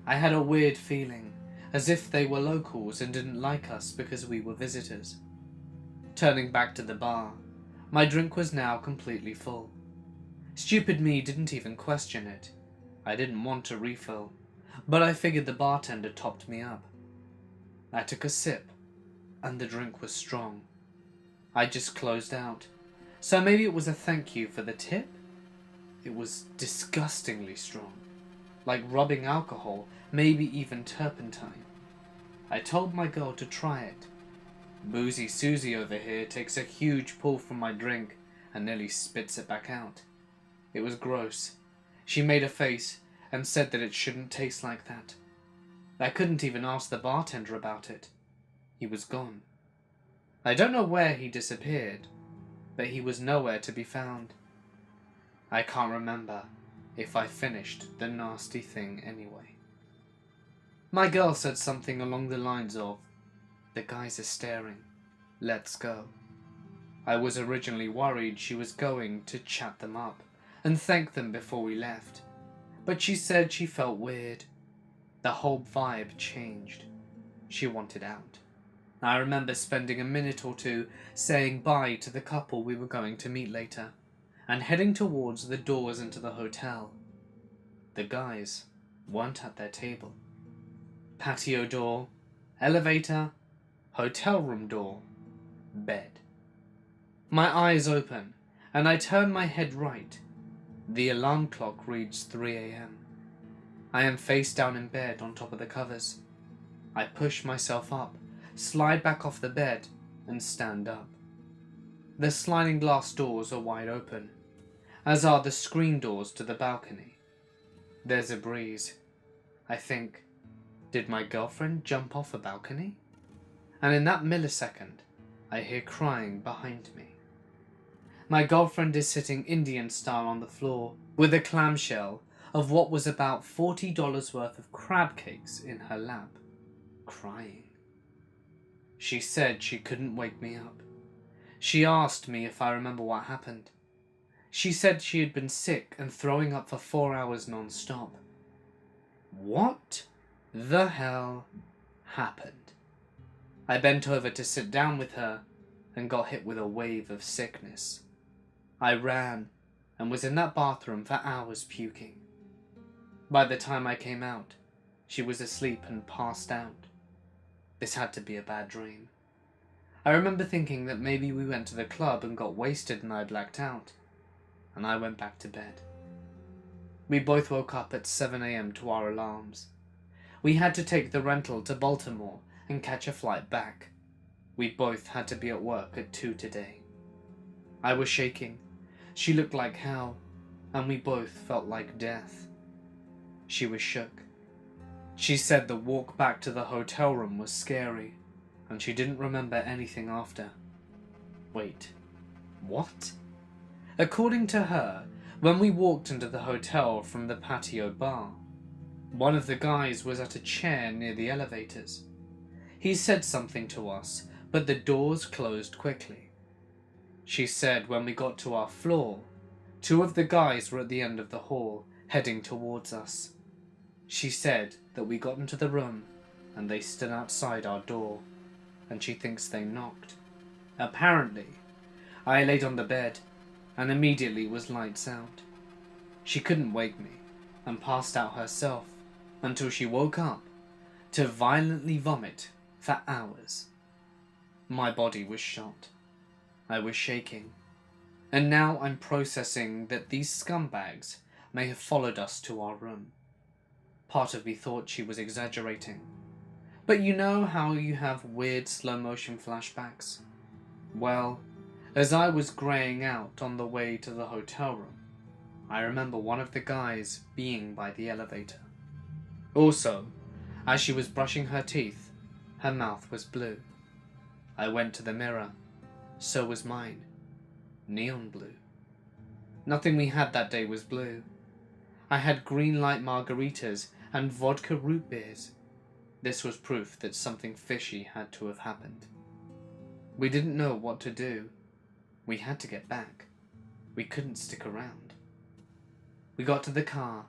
S3: I had a weird feeling, as if they were locals and didn't like us because we were visitors. Turning back to the bar, my drink was now completely full. Stupid me didn't even question it. I didn't want to refill, but I figured the bartender topped me up. I took a sip, and the drink was strong. I just closed out, so maybe it was a thank you for the tip? It was disgustingly strong, like rubbing alcohol, maybe even turpentine. I told my girl to try it. Boozy Susie over here takes a huge pull from my drink and nearly spits it back out. It was gross. She made a face and said that it shouldn't taste like that. I couldn't even ask the bartender about it. He was gone. I don't know where he disappeared, but he was nowhere to be found. I can't remember if I finished the nasty thing anyway. My girl said something along the lines of, "The guys are staring. Let's go." I was originally worried she was going to chat them up and thank them before we left, but she said she felt weird. The whole vibe changed. She wanted out. I remember spending a minute or two saying bye to the couple we were going to meet later, and heading towards the doors into the hotel. The guys weren't at their table. patio door, elevator, hotel room door, bed. My eyes open, and I turn my head right. The alarm clock reads 3 a.m. I am face down in bed on top of the covers. I push myself up, slide back off the bed, and stand up. The sliding glass doors are wide open, as are the screen doors to the balcony. There's a breeze. I think, did my girlfriend jump off a balcony? And in that millisecond, I hear crying behind me. My girlfriend is sitting Indian style on the floor with a clamshell of what was about $40 worth of crab cakes in her lap, crying. She said she couldn't wake me up. She asked me if I remember what happened. She said she had been sick and throwing up for 4 hours non-stop. What the hell happened? I bent over to sit down with her and got hit with a wave of sickness. I ran and was in that bathroom for hours puking. By the time I came out, she was asleep and passed out. This had to be a bad dream. I remember thinking that maybe we went to the club and got wasted and I blacked out, and I went back to bed. We both woke up at 7 a.m. to our alarms. We had to take the rental to Baltimore and catch a flight back. We both had to be at work at 2 today. I was shaking. She looked like hell, and we both felt like death. She was shook. She said the walk back to the hotel room was scary, and she didn't remember anything after. Wait, what? According to her, when we walked into the hotel from the patio bar, one of the guys was at a chair near the elevators. He said something to us, but the doors closed quickly. She said when we got to our floor, 2 of the guys were at the end of the hall, heading towards us. She said that we got into the room and they stood outside our door, and she thinks they knocked. Apparently, I laid on the bed and immediately was lights out. She couldn't wake me and passed out herself until she woke up to violently vomit for hours. My body was shot. I was shaking, and now I'm processing that these scumbags may have followed us to our room. Part of me thought she was exaggerating, but you know how you have weird slow-motion flashbacks? Well, as I was greying out on the way to the hotel room, I remember one of the guys being by the elevator. Also, as she was brushing her teeth, her mouth was blue. I went to the mirror. So was mine. Neon blue. Nothing we had that day was blue. I had green light margaritas and vodka root beers. This was proof that something fishy had to have happened. We didn't know what to do. We had to get back. We couldn't stick around. We got to the car.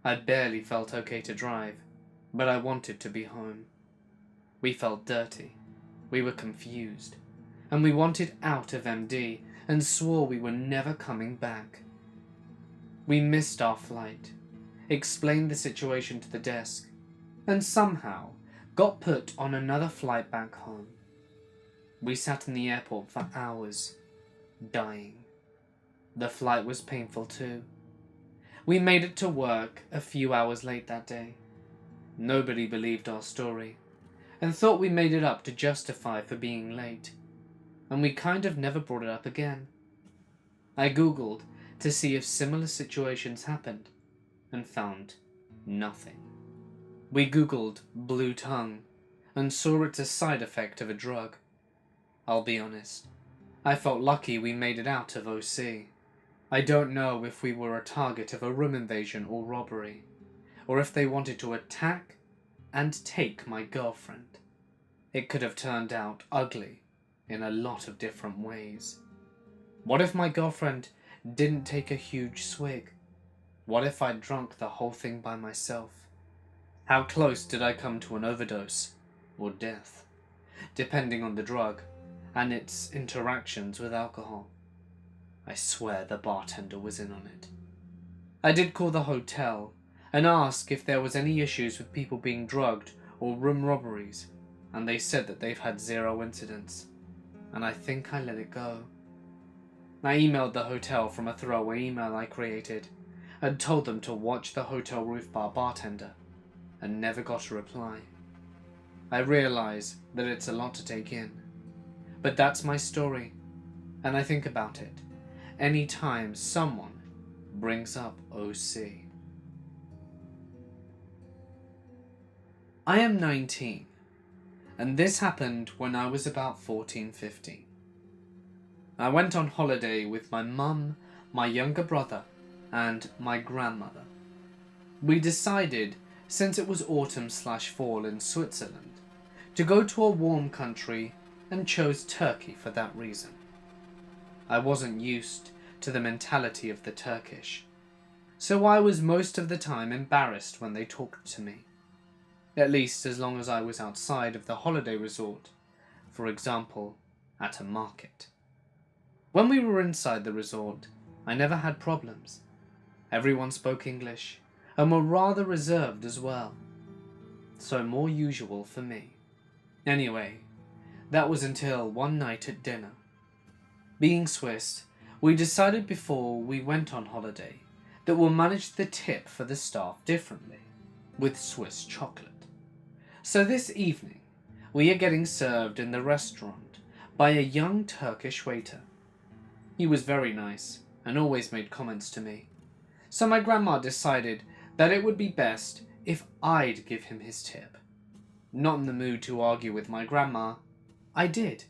S3: I barely felt okay to drive, but I wanted to be home. We felt dirty. We were confused. And we wanted out of MD and swore we were never coming back. We missed our flight, explained the situation to the desk, and somehow got put on another flight back home. We sat in the airport for hours, dying. The flight was painful too. We made it to work a few hours late that day. Nobody believed our story, and thought we made it up to justify for being late. And we kind of never brought it up again. I googled to see if similar situations happened, and found nothing. We googled blue tongue, and saw it's a side effect of a drug. I'll be honest, I felt lucky we made it out of OC. I don't know if we were a target of a room invasion or robbery, or if they wanted to attack and take my girlfriend. It could have turned out ugly in a lot of different ways. What if my girlfriend didn't take a huge swig? What if I'd drunk the whole thing by myself? How close did I come to an overdose or death, depending on the drug and its interactions with alcohol? I swear the bartender was in on it. I did call the hotel and ask if there was any issues with people being drugged or room robberies, and they said that they've had 0 incidents, and I think I let it go. I emailed the hotel from a throwaway email I created and told them to watch the hotel roof bar bartender, and never got a reply. I realize that it's a lot to take in, but that's my story, and I think about it any time someone brings up OC. I am 19, and this happened when I was about 14-15. I went on holiday with my mum, my younger brother, and my grandmother. We decided, since it was autumn/fall in Switzerland, to go to a warm country and chose Turkey for that reason. I wasn't used to the mentality of the Turkish, so I was most of the time embarrassed when they talked to me. At least as long as I was outside of the holiday resort, for example, at a market. When we were inside the resort, I never had problems. Everyone spoke English, and were rather reserved as well, so more usual for me. Anyway, that was until one night at dinner. Being Swiss, we decided before we went on holiday that we'll manage the tip for the staff differently, with Swiss chocolate. So this evening, we are getting served in the restaurant by a young Turkish waiter. He was very nice and always made comments to me, so my grandma decided that it would be best if I'd give him his tip. Not in the mood to argue with my grandma, I did.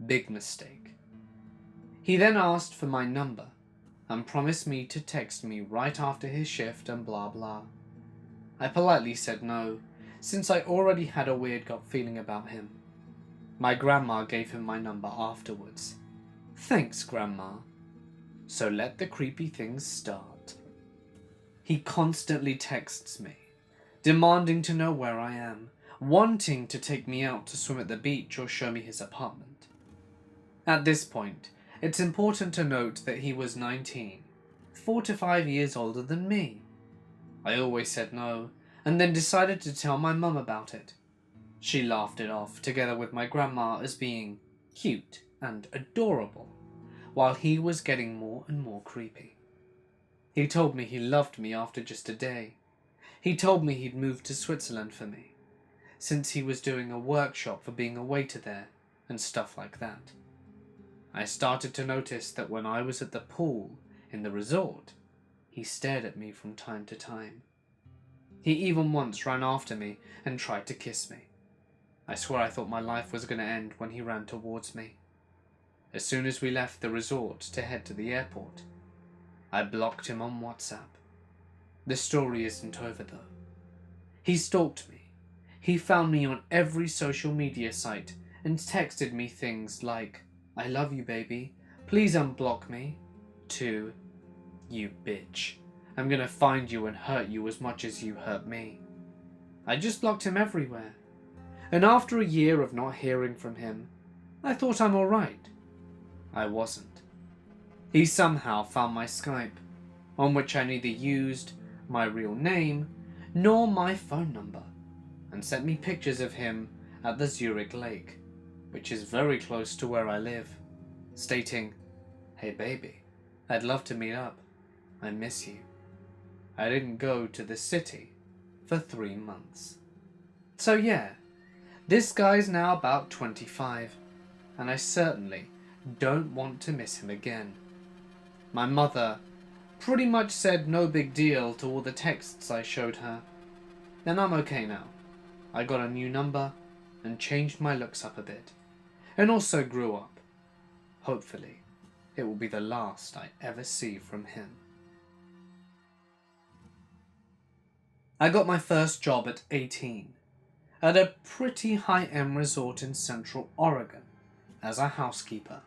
S3: Big mistake. He then asked for my number and promised me to text me right after his shift and blah blah. I politely said no, since I already had a weird gut feeling about him. My grandma gave him my number afterwards. Thanks, Grandma. So let the creepy things start. He constantly texts me, demanding to know where I am, wanting to take me out to swim at the beach or show me his apartment. At this point, it's important to note that he was 19, 4 to 5 years older than me. I always said no, and then decided to tell my mum about it. She laughed it off, together with my grandma, as being cute and adorable, while he was getting more and more creepy. He told me he loved me after just a day. He told me he'd moved to Switzerland for me, since he was doing a workshop for being a waiter there, and stuff like that. I started to notice that when I was at the pool in the resort, he stared at me from time to time. He even once ran after me and tried to kiss me. I swear I thought my life was going to end when he ran towards me. As soon as we left the resort to head to the airport, I blocked him on WhatsApp. The story isn't over though. He stalked me. He found me on every social media site and texted me things like, "I love you, baby. Please unblock me," to, "You bitch. I'm gonna find you and hurt you as much as you hurt me." I just blocked him everywhere. And after a year of not hearing from him, I thought I'm alright. I wasn't. He somehow found my Skype, on which I neither used my real name nor my phone number, and sent me pictures of him at the Zurich Lake, which is very close to where I live, stating, "Hey baby, I'd love to meet up. I miss you." I didn't go to the city for 3 months. So yeah, this guy's now about 25, and I certainly don't want to miss him again. My mother pretty much said no big deal to all the texts I showed her, and I'm okay now. I got a new number and changed my looks up a bit, and also grew up. Hopefully, it will be the last I ever see from him. I got my first job at 18, at a pretty high-end resort in Central Oregon, as a housekeeper.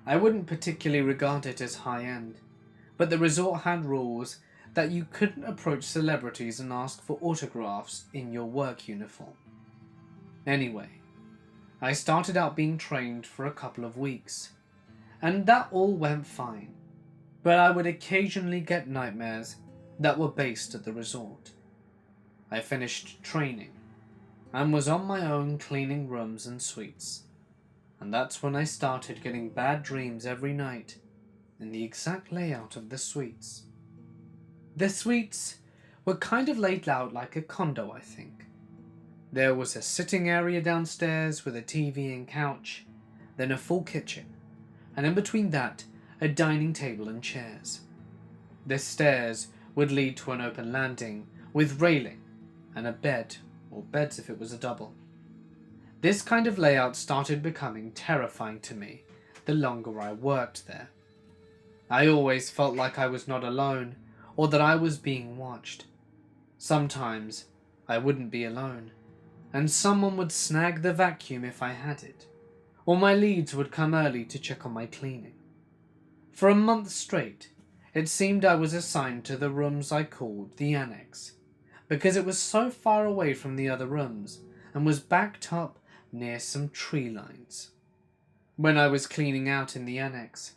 S3: I wouldn't particularly regard it as high-end, but the resort had rules that you couldn't approach celebrities and ask for autographs in your work uniform. Anyway, I started out being trained for a couple of weeks, and that all went fine, but I would occasionally get nightmares that were based at the resort. I finished training and was on my own cleaning rooms and suites. And that's when I started getting bad dreams every night in the exact layout of the suites. The suites were kind of laid out like a condo, I think. There was a sitting area downstairs with a TV and couch, then a full kitchen, and in between that, a dining table and chairs. The stairs would lead to an open landing with railing and a bed, or beds if it was a double. This kind of layout started becoming terrifying to me the longer I worked there. I always felt like I was not alone, or that I was being watched. Sometimes I wouldn't be alone, and someone would snag the vacuum if I had it, or my leads would come early to check on my cleaning. For a month straight, it seemed I was assigned to the rooms I called the annex, because it was so far away from the other rooms and was backed up near some tree lines. When I was cleaning out in the annex,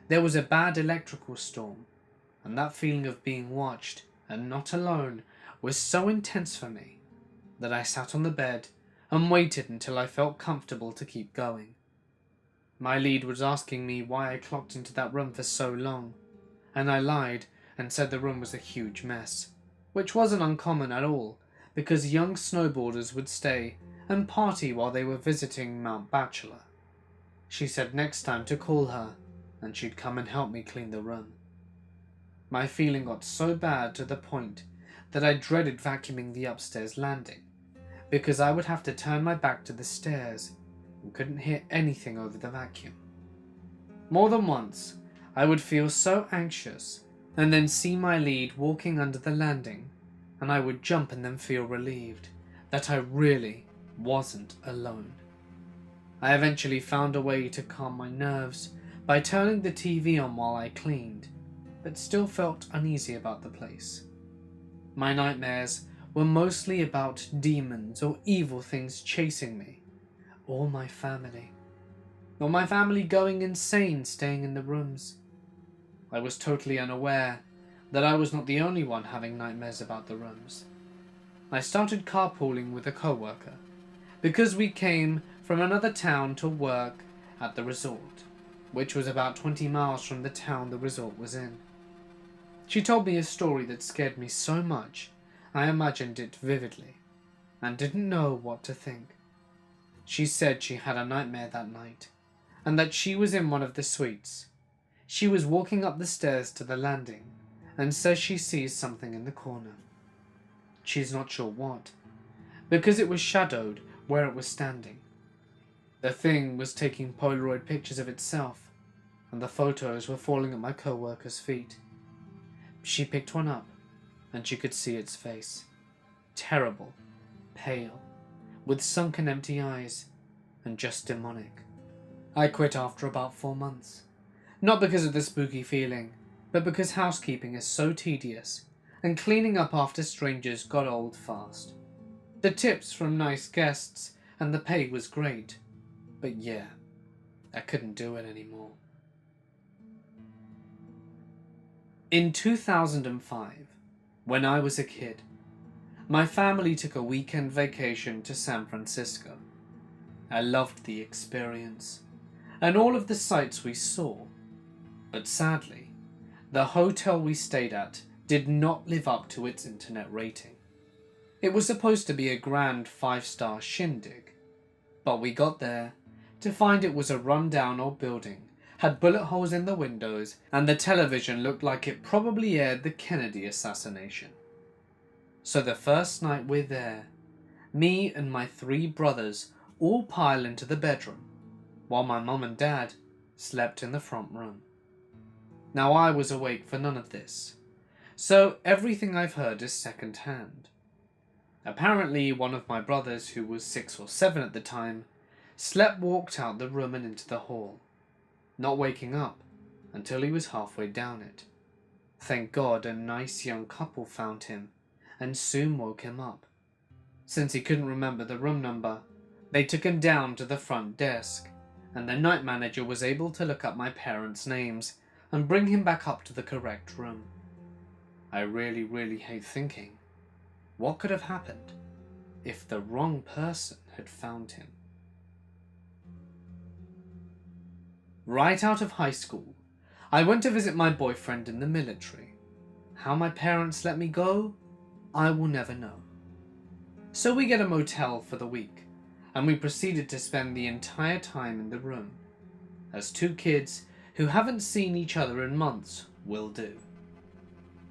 S3: there was a bad electrical storm, and that feeling of being watched and not alone was so intense for me that I sat on the bed and waited until I felt comfortable to keep going. My lead was asking me why I clocked into that room for so long, and I lied and said the room was a huge mess, which wasn't uncommon at all because young snowboarders would stay and party while they were visiting Mount Bachelor. She said next time to call her and she'd come and help me clean the room. My feeling got so bad to the point that I dreaded vacuuming the upstairs landing because I would have to turn my back to the stairs and couldn't hear anything over the vacuum. More than once, I would feel so anxious and then see my lead walking under the landing, and I would jump and then feel relieved that I really wasn't alone. I eventually found a way to calm my nerves by turning the TV on while I cleaned, but still felt uneasy about the place. My nightmares were mostly about demons or evil things chasing me, or my family going insane staying in the rooms. I was totally unaware that I was not the only one having nightmares about the rooms. I started carpooling with a co-worker because we came from another town to work at the resort, which was about 20 miles from the town the resort was in. She told me a story that scared me so much I imagined it vividly and didn't know what to think. She said she had a nightmare that night and that she was in one of the suites. She was walking up the stairs to the landing and says she sees something in the corner. She's not sure what, because it was shadowed where it was standing. The thing was taking Polaroid pictures of itself, and the photos were falling at my co-worker's feet. She picked one up, and she could see its face. Terrible, pale, with sunken empty eyes, and just demonic. I quit after about 4 months. Not because of the spooky feeling, but because housekeeping is so tedious, and cleaning up after strangers got old fast. The tips from nice guests and the pay was great, but yeah, I couldn't do it anymore. In 2005, when I was a kid, my family took a weekend vacation to San Francisco. I loved the experience and all of the sights we saw. But sadly, the hotel we stayed at did not live up to its internet rating. It was supposed to be a grand 5-star shindig, but we got there to find it was a run-down old building, had bullet holes in the windows, and the television looked like it probably aired the Kennedy assassination. So the first night we're there, me and my 3 brothers all pile into the bedroom, while my mum and dad slept in the front room. Now I was awake for none of this, so everything I've heard is second-hand. Apparently one of my brothers, who was 6 or 7 at the time, walked out the room and into the hall, not waking up until he was halfway down it. Thank God a nice young couple found him and soon woke him up. Since he couldn't remember the room number, they took him down to the front desk, and the night manager was able to look up my parents' names and bring him back up to the correct room. I really hate thinking What could have happened if the wrong person had found him? Right out of high school, I went to visit my boyfriend in the military. How my parents let me go, I will never know. So we get a motel for the week, and we proceeded to spend the entire time in the room, as two kids who haven't seen each other in months will do.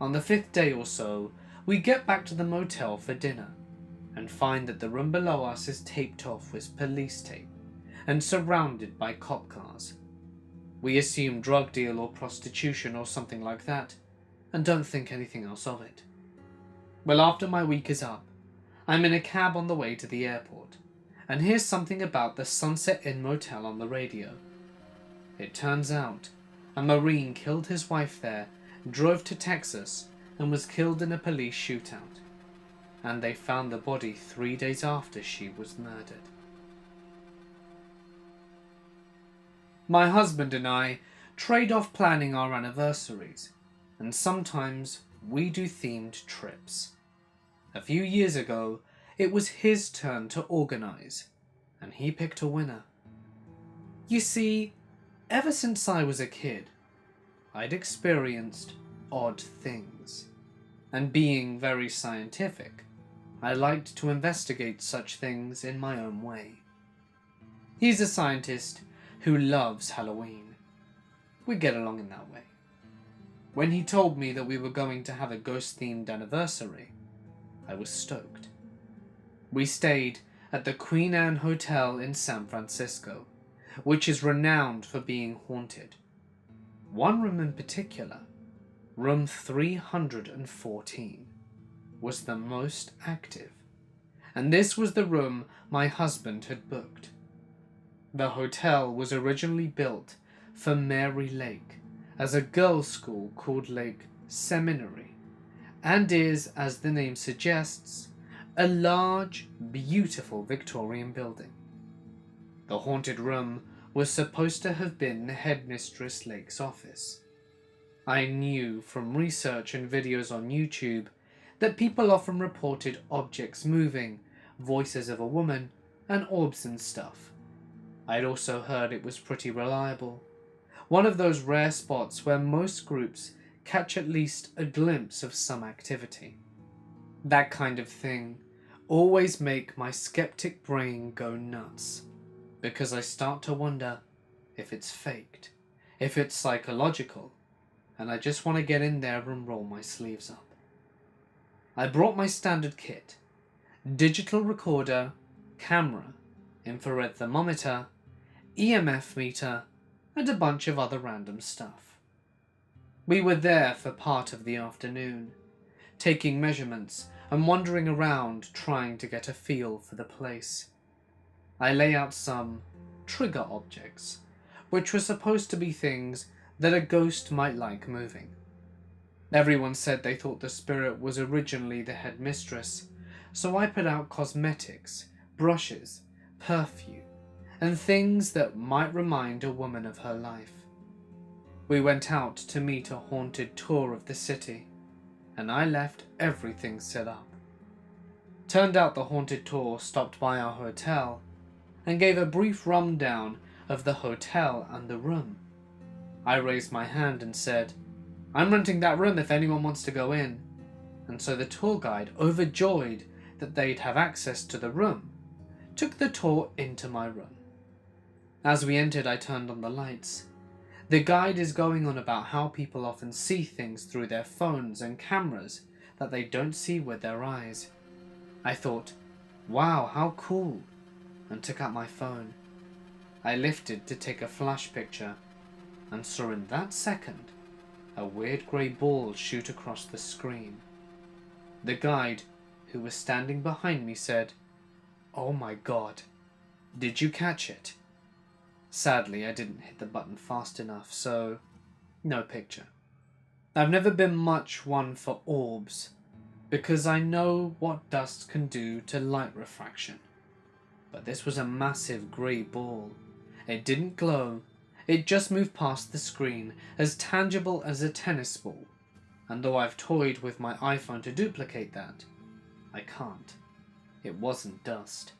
S3: On the 5th day or so, we get back to the motel for dinner, and find that the room below us is taped off with police tape, and surrounded by cop cars. We assume drug deal or prostitution or something like that, and don't think anything else of it. Well, after my week is up, I'm in a cab on the way to the airport, and hear something about the Sunset Inn Motel on the radio. It turns out a Marine killed his wife there, drove to Texas, and was killed in a police shootout. And they found the body 3 days after she was murdered. My husband and I trade off planning our anniversaries, and sometimes we do themed trips. A few years ago, it was his turn to organize, and he picked a winner. You see, ever since I was a kid, I'd experienced odd things, and being very scientific, I liked to investigate such things in my own way. He's a scientist who loves Halloween. We get along in that way. When he told me that we were going to have a ghost-themed anniversary, I was stoked. We stayed at the Queen Anne Hotel in San Francisco, which is renowned for being haunted. One room in particular, room 314, was the most active, and this was the room my husband had booked. The hotel was originally built for Mary Lake as a girls' school called Lake Seminary, and is, as the name suggests, a large, beautiful Victorian building. The haunted room was supposed to have been Headmistress Lake's office. I knew from research and videos on YouTube that people often reported objects moving, voices of a woman, and orbs and stuff. I'd also heard it was pretty reliable. One of those rare spots where most groups catch at least a glimpse of some activity. That kind of thing always make my skeptic brain go nuts, because I start to wonder if it's faked, if it's psychological, and I just want to get in there and roll my sleeves up. I brought my standard kit: digital recorder, camera, infrared thermometer, EMF meter, and a bunch of other random stuff. We were there for part of the afternoon, taking measurements and wandering around trying to get a feel for the place. I lay out some trigger objects, which were supposed to be things that a ghost might like moving. Everyone said they thought the spirit was originally the headmistress, so I put out cosmetics, brushes, perfume, and things that might remind a woman of her life. We went out to meet a haunted tour of the city, and I left everything set up. Turned out the haunted tour stopped by our hotel and gave a brief rundown of the hotel and the room. I raised my hand and said, "I'm renting that room if anyone wants to go in," and so the tour guide, overjoyed that they'd have access to the room, took the tour into my room. As we entered, I turned on the lights. The guide is going on about how people often see things through their phones and cameras that they don't see with their eyes. I thought, wow, how cool, and took out my phone. I lifted to take a flash picture, and saw in that second a weird grey ball shoot across the screen. The guide, who was standing behind me, said, "Oh my god, did you catch it?" Sadly, I didn't hit the button fast enough, so no picture. I've never been much one for orbs, because I know what dust can do to light refraction. But this was a massive grey ball. It didn't glow, it just moved past the screen, as tangible as a tennis ball, and though I've toyed with my iPhone to duplicate that, I can't. It wasn't dust.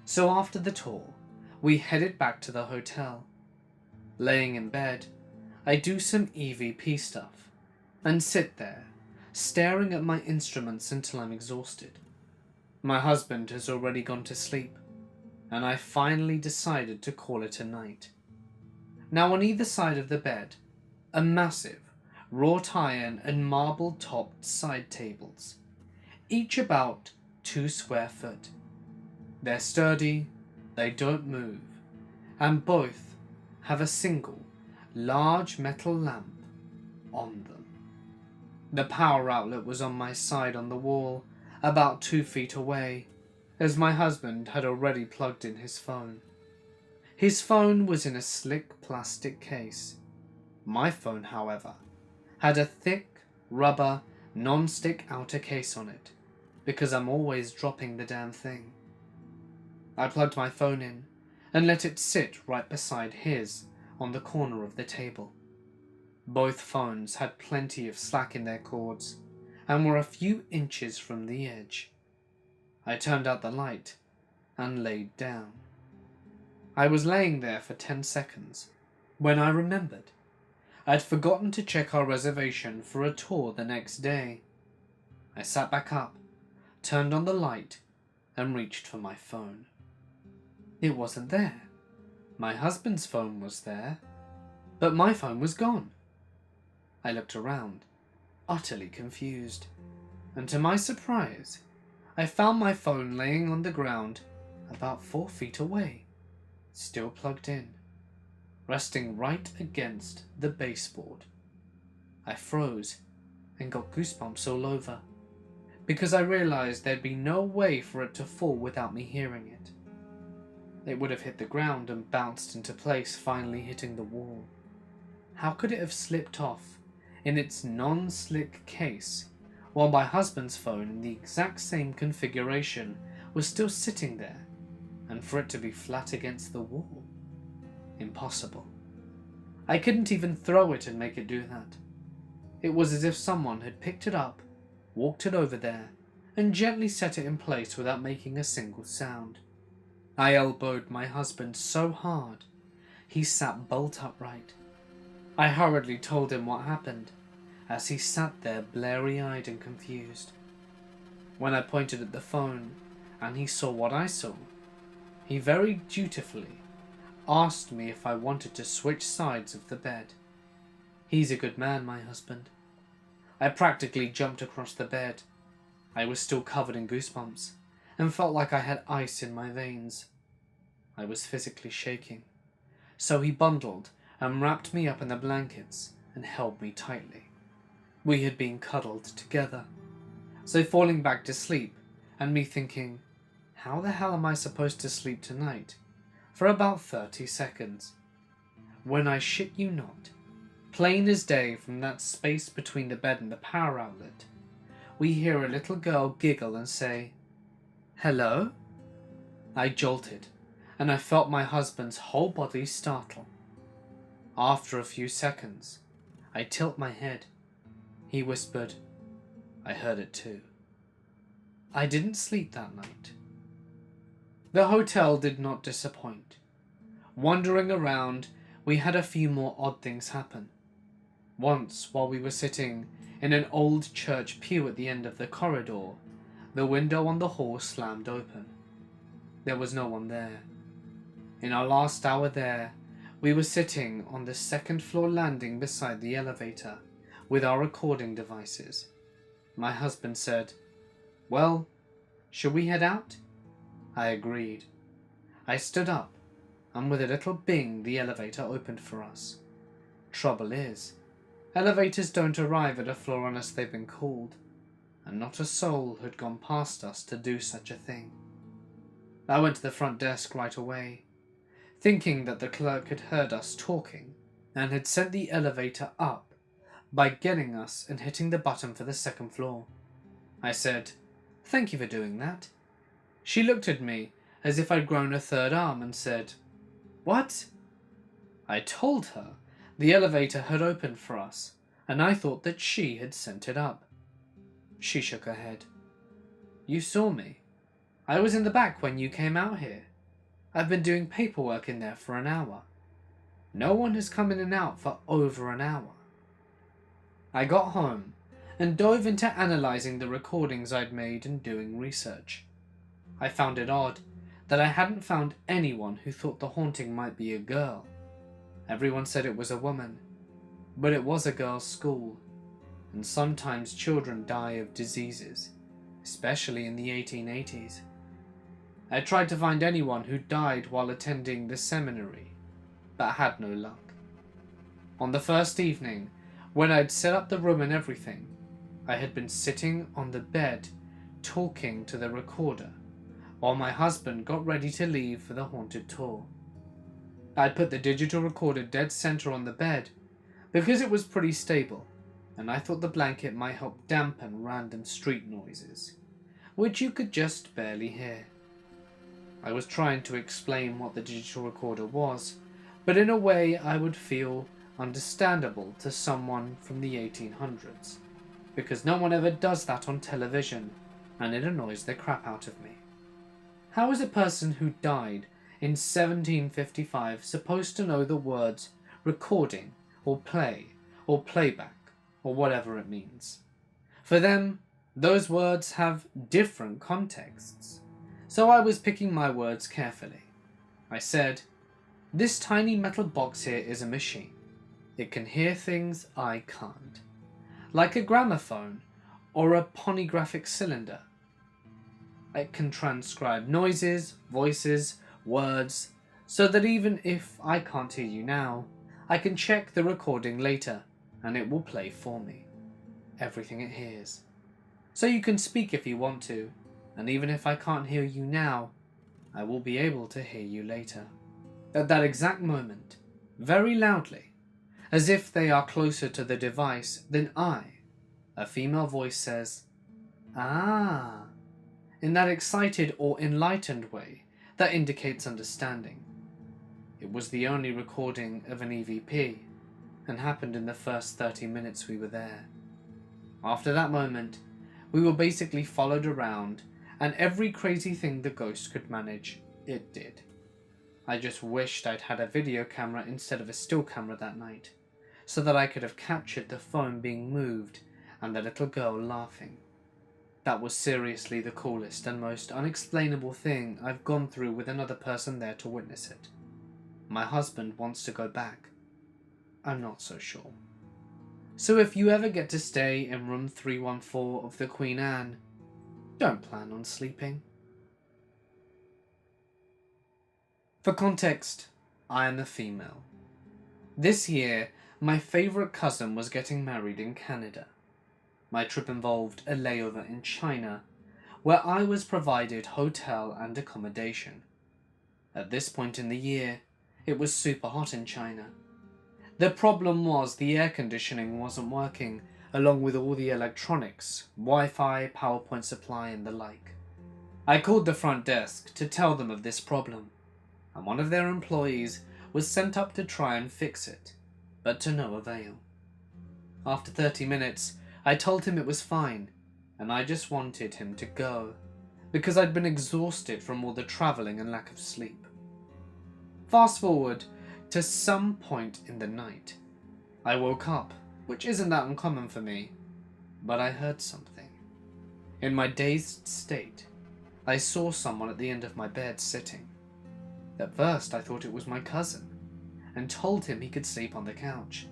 S3: So after the tour, we headed back to the hotel. Laying in bed, I do some EVP stuff and sit there, staring at my instruments until I'm exhausted. My husband has already gone to sleep, and I finally decided to call it a night. Now on either side of the bed, are massive, wrought iron and marble-topped side tables, each about 2 square foot. They're sturdy, they don't move, and both have a single, large metal lamp on them. The power outlet was on my side on the wall, about 2 feet away, as my husband had already plugged in his phone. His phone was in a slick plastic case. My phone, however, had a thick, rubber, non-stick outer case on it, because I'm always dropping the damn thing. I plugged my phone in and let it sit right beside his on the corner of the table. Both phones had plenty of slack in their cords and were a few inches from the edge. I turned out the light and laid down. I was laying there for 10 seconds when I remembered I'd forgotten to check our reservation for a tour the next day. I sat back up, turned on the light, and reached for my phone. It wasn't there. My husband's phone was there, but my phone was gone. I looked around, utterly confused, and to my surprise, I found my phone laying on the ground about 4 feet away, still plugged in, resting right against the baseboard. I froze and got goosebumps all over, because I realized there'd be no way for it to fall without me hearing it. It would have hit the ground and bounced into place, finally hitting the wall. How could it have slipped off in its non-slick case while my husband's phone in the exact same configuration was still sitting there, and for it to be flat against the wall? Impossible. I couldn't even throw it and make it do that. It was as if someone had picked it up, walked it over there, and gently set it in place without making a single sound. I elbowed my husband so hard, he sat bolt upright. I hurriedly told him what happened, as he sat there blurry-eyed and confused. When I pointed at the phone, and he saw what I saw, he very dutifully asked me if I wanted to switch sides of the bed. He's a good man, my husband. I practically jumped across the bed. I was still covered in goosebumps, and felt like I had ice in my veins. I was physically shaking, so he bundled and wrapped me up in the blankets and held me tightly. We had been cuddled together, so falling back to sleep, and me thinking, how the hell am I supposed to sleep tonight, for about 30 seconds. When I shit you not, plain as day from that space between the bed and the power outlet, we hear a little girl giggle and say, "Hello?" I jolted, and I felt my husband's whole body startle. After a few seconds, I tilt my head. He whispered, "I heard it too." I didn't sleep that night. The hotel did not disappoint. Wandering around, we had a few more odd things happen. Once, while we were sitting in an old church pew at the end of the corridor, the window on the hall slammed open. There was no one there. In our last hour there, we were sitting on the second-floor landing beside the elevator with our recording devices. My husband said, "Well, should we head out?" I agreed. I stood up, and with a little bing, the elevator opened for us. Trouble is, elevators don't arrive at a floor unless they've been called, and not a soul had gone past us to do such a thing. I went to the front desk right away, thinking that the clerk had heard us talking and had sent the elevator up by getting us and hitting the button for the second floor. I said, "Thank you for doing that." She looked at me as if I'd grown a third arm and said, "What?" I told her the elevator had opened for us, and I thought that she had sent it up. She shook her head. You saw me. I was in the back when you came out here. I've been doing paperwork in there for an hour. No one has come in and out for over an hour. I got home and dove into analysing the recordings I'd made and doing research. I found it odd that I hadn't found anyone who thought the haunting might be a girl. Everyone said it was a woman, but it was a girls' school, and sometimes children die of diseases, especially in the 1880s. I tried to find anyone who died while attending the seminary, but had no luck. On the first evening, when I'd set up the room and everything, I had been sitting on the bed talking to the recorder while my husband got ready to leave for the haunted tour. I'd put the digital recorder dead center on the bed because it was pretty stable, and I thought the blanket might help dampen random street noises, which you could just barely hear. I was trying to explain what the digital recorder was, but in a way I would feel understandable to someone from the 1800s, because no one ever does that on television, and it annoys the crap out of me. How is a person who died in 1755 supposed to know the words recording, or play, or playback, or whatever it means? For them, those words have different contexts. So I was picking my words carefully. I said, "This tiny metal box here is a machine. It can hear things I can't. Like a gramophone or a ponographic cylinder. It can transcribe noises, voices, words, so that even if I can't hear you now, I can check the recording later and it will play for me. Everything it hears. So you can speak if you want to, and even if I can't hear you now, I will be able to hear you later." At that exact moment, very loudly, as if they are closer to the device than I, a female voice says, "Ah," in that excited or enlightened way that indicates understanding. It was the only recording of an EVP, and happened in the first 30 minutes we were there. After that moment, we were basically followed around, and every crazy thing the ghost could manage, it did. I just wished I'd had a video camera instead of a still camera that night, so that I could have captured the phone being moved and the little girl laughing. That was seriously the coolest and most unexplainable thing I've gone through with another person there to witness it. My husband wants to go back. I'm not so sure. So if you ever get to stay in room 314 of the Queen Anne, don't plan on sleeping. For context, I am a female. This year, my favourite cousin was getting married in Canada. My trip involved a layover in China, where I was provided hotel and accommodation. At this point in the year, it was super hot in China. The problem was the air conditioning wasn't working, along with all the electronics, Wi-Fi, PowerPoint supply and the like. I called the front desk to tell them of this problem, and one of their employees was sent up to try and fix it, but to no avail. After 30 minutes, I told him it was fine, and I just wanted him to go, because I'd been exhausted from all the travelling and lack of sleep. Fast forward to some point in the night. I woke up, which isn't that uncommon for me, but I heard something. In my dazed state, I saw someone at the end of my bed sitting. At first I thought it was my cousin, and told him he could sleep on the couch.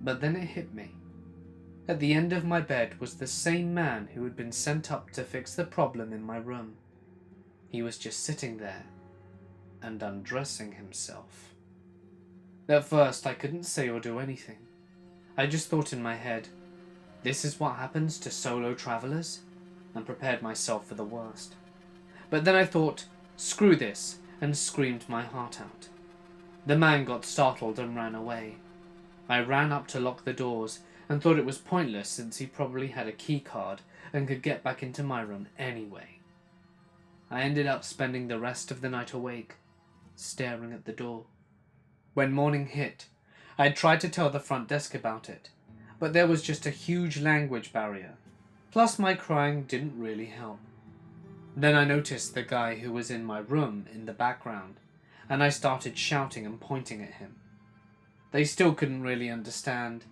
S3: But then it hit me. At the end of my bed was the same man who had been sent up to fix the problem in my room. He was just sitting there, and undressing himself. At first I couldn't say or do anything. I just thought in my head, this is what happens to solo travellers, and prepared myself for the worst. But then I thought, screw this, and screamed my heart out. The man got startled and ran away. I ran up to lock the doors and thought it was pointless since he probably had a key card and could get back into my room anyway. I ended up spending the rest of the night awake, staring at the door. When morning hit, I tried to tell the front desk about it, but there was just a huge language barrier, plus my crying didn't really help. Then I noticed the guy who was in my room in the background, and I started shouting and pointing at him. They still couldn't really understand,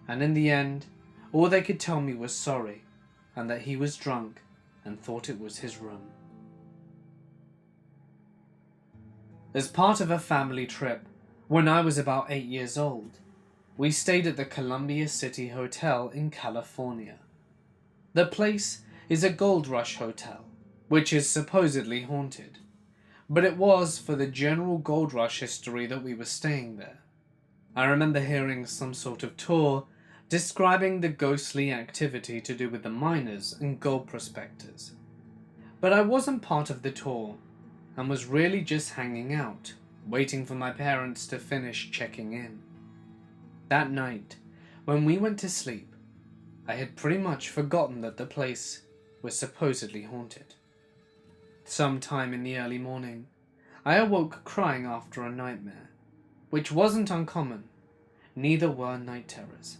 S3: and in the end, all they could tell me was sorry, and that he was drunk and thought it was his room. As part of a family trip, when I was about 8 years old, we stayed at the Columbia City Hotel in California. The place is a Gold Rush hotel, which is supposedly haunted, but it was for the general Gold Rush history that we were staying there. I remember hearing some sort of tour describing the ghostly activity to do with the miners and gold prospectors. But I wasn't part of the tour and was really just hanging out, waiting for my parents to finish checking in. That night, when we went to sleep, I had pretty much forgotten that the place was supposedly haunted. Sometime in the early morning, I awoke crying after a nightmare, which wasn't uncommon, neither were night terrors,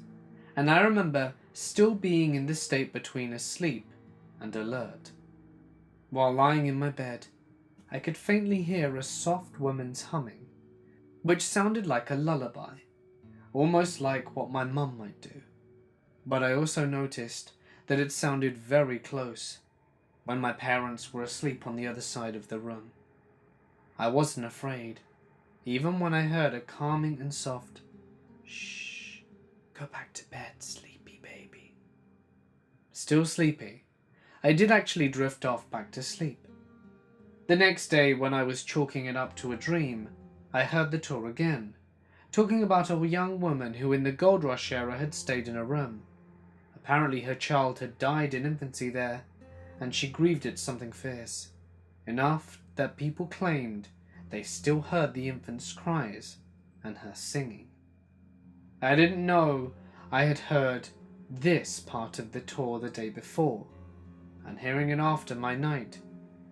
S3: and I remember still being in the state between asleep and alert. While lying in my bed, I could faintly hear a soft woman's humming, which sounded like a lullaby, almost like what my mum might do. But I also noticed that it sounded very close when my parents were asleep on the other side of the room. I wasn't afraid, even when I heard a calming and soft, "Shh, go back to bed, sleepy baby." Still sleepy, I did actually drift off back to sleep. The next day, when I was chalking it up to a dream, I heard the tour again, talking about a young woman who in the Gold Rush era had stayed in a room. Apparently her child had died in infancy there, and she grieved it something fierce, enough that people claimed they still heard the infant's cries and her singing. I didn't know I had heard this part of the tour the day before, and hearing it after my night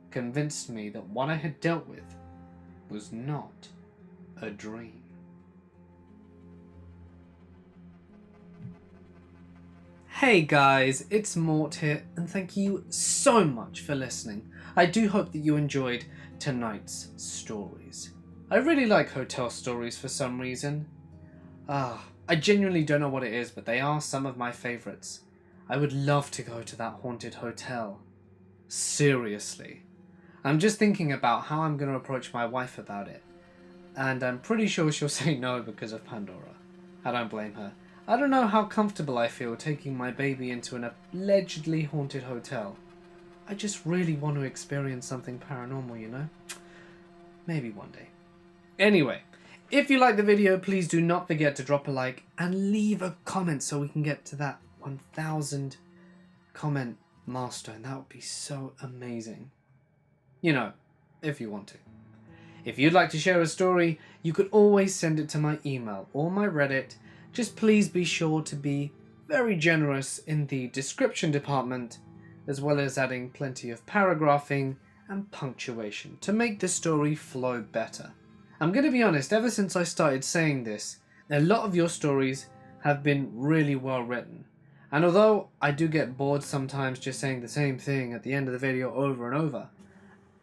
S3: convinced me that what I had dealt with was not a dream. Hey guys, it's Mort here, and thank you so much for listening. I do hope that you enjoyed tonight's stories. I really like hotel stories for some reason. I genuinely don't know what it is, but they are some of my favourites. I would love to go to that haunted hotel. Seriously. I'm just thinking about how I'm going to approach my wife about it, and I'm pretty sure she'll say no because of Pandora. I don't blame her. I don't know how comfortable I feel taking my baby into an allegedly haunted hotel. I just really want to experience something paranormal, you know? Maybe one day. Anyway, if you like the video, please do not forget to drop a like and leave a comment so we can get to that 1,000 comment milestone. That would be so amazing. You know, if you want to. If you'd like to share a story, you could always send it to my email or my Reddit. Just please be sure to be very generous in the description department, as well as adding plenty of paragraphing and punctuation to make the story flow better. I'm going to be honest, ever since I started saying this, a lot of your stories have been really well written. And although I do get bored sometimes just saying the same thing at the end of the video over and over,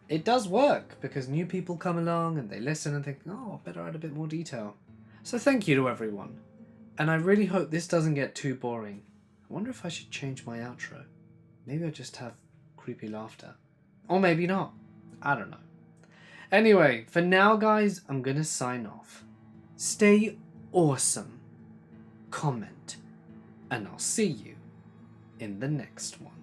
S3: it does work because new people come along and they listen and think, oh, I better add a bit more detail. So thank you to everyone. And I really hope this doesn't get too boring. I wonder if I should change my outro. Maybe I'll just have creepy laughter. Or maybe not. I don't know. Anyway, for now guys, I'm gonna sign off. Stay awesome. Comment. And I'll see you in the next one.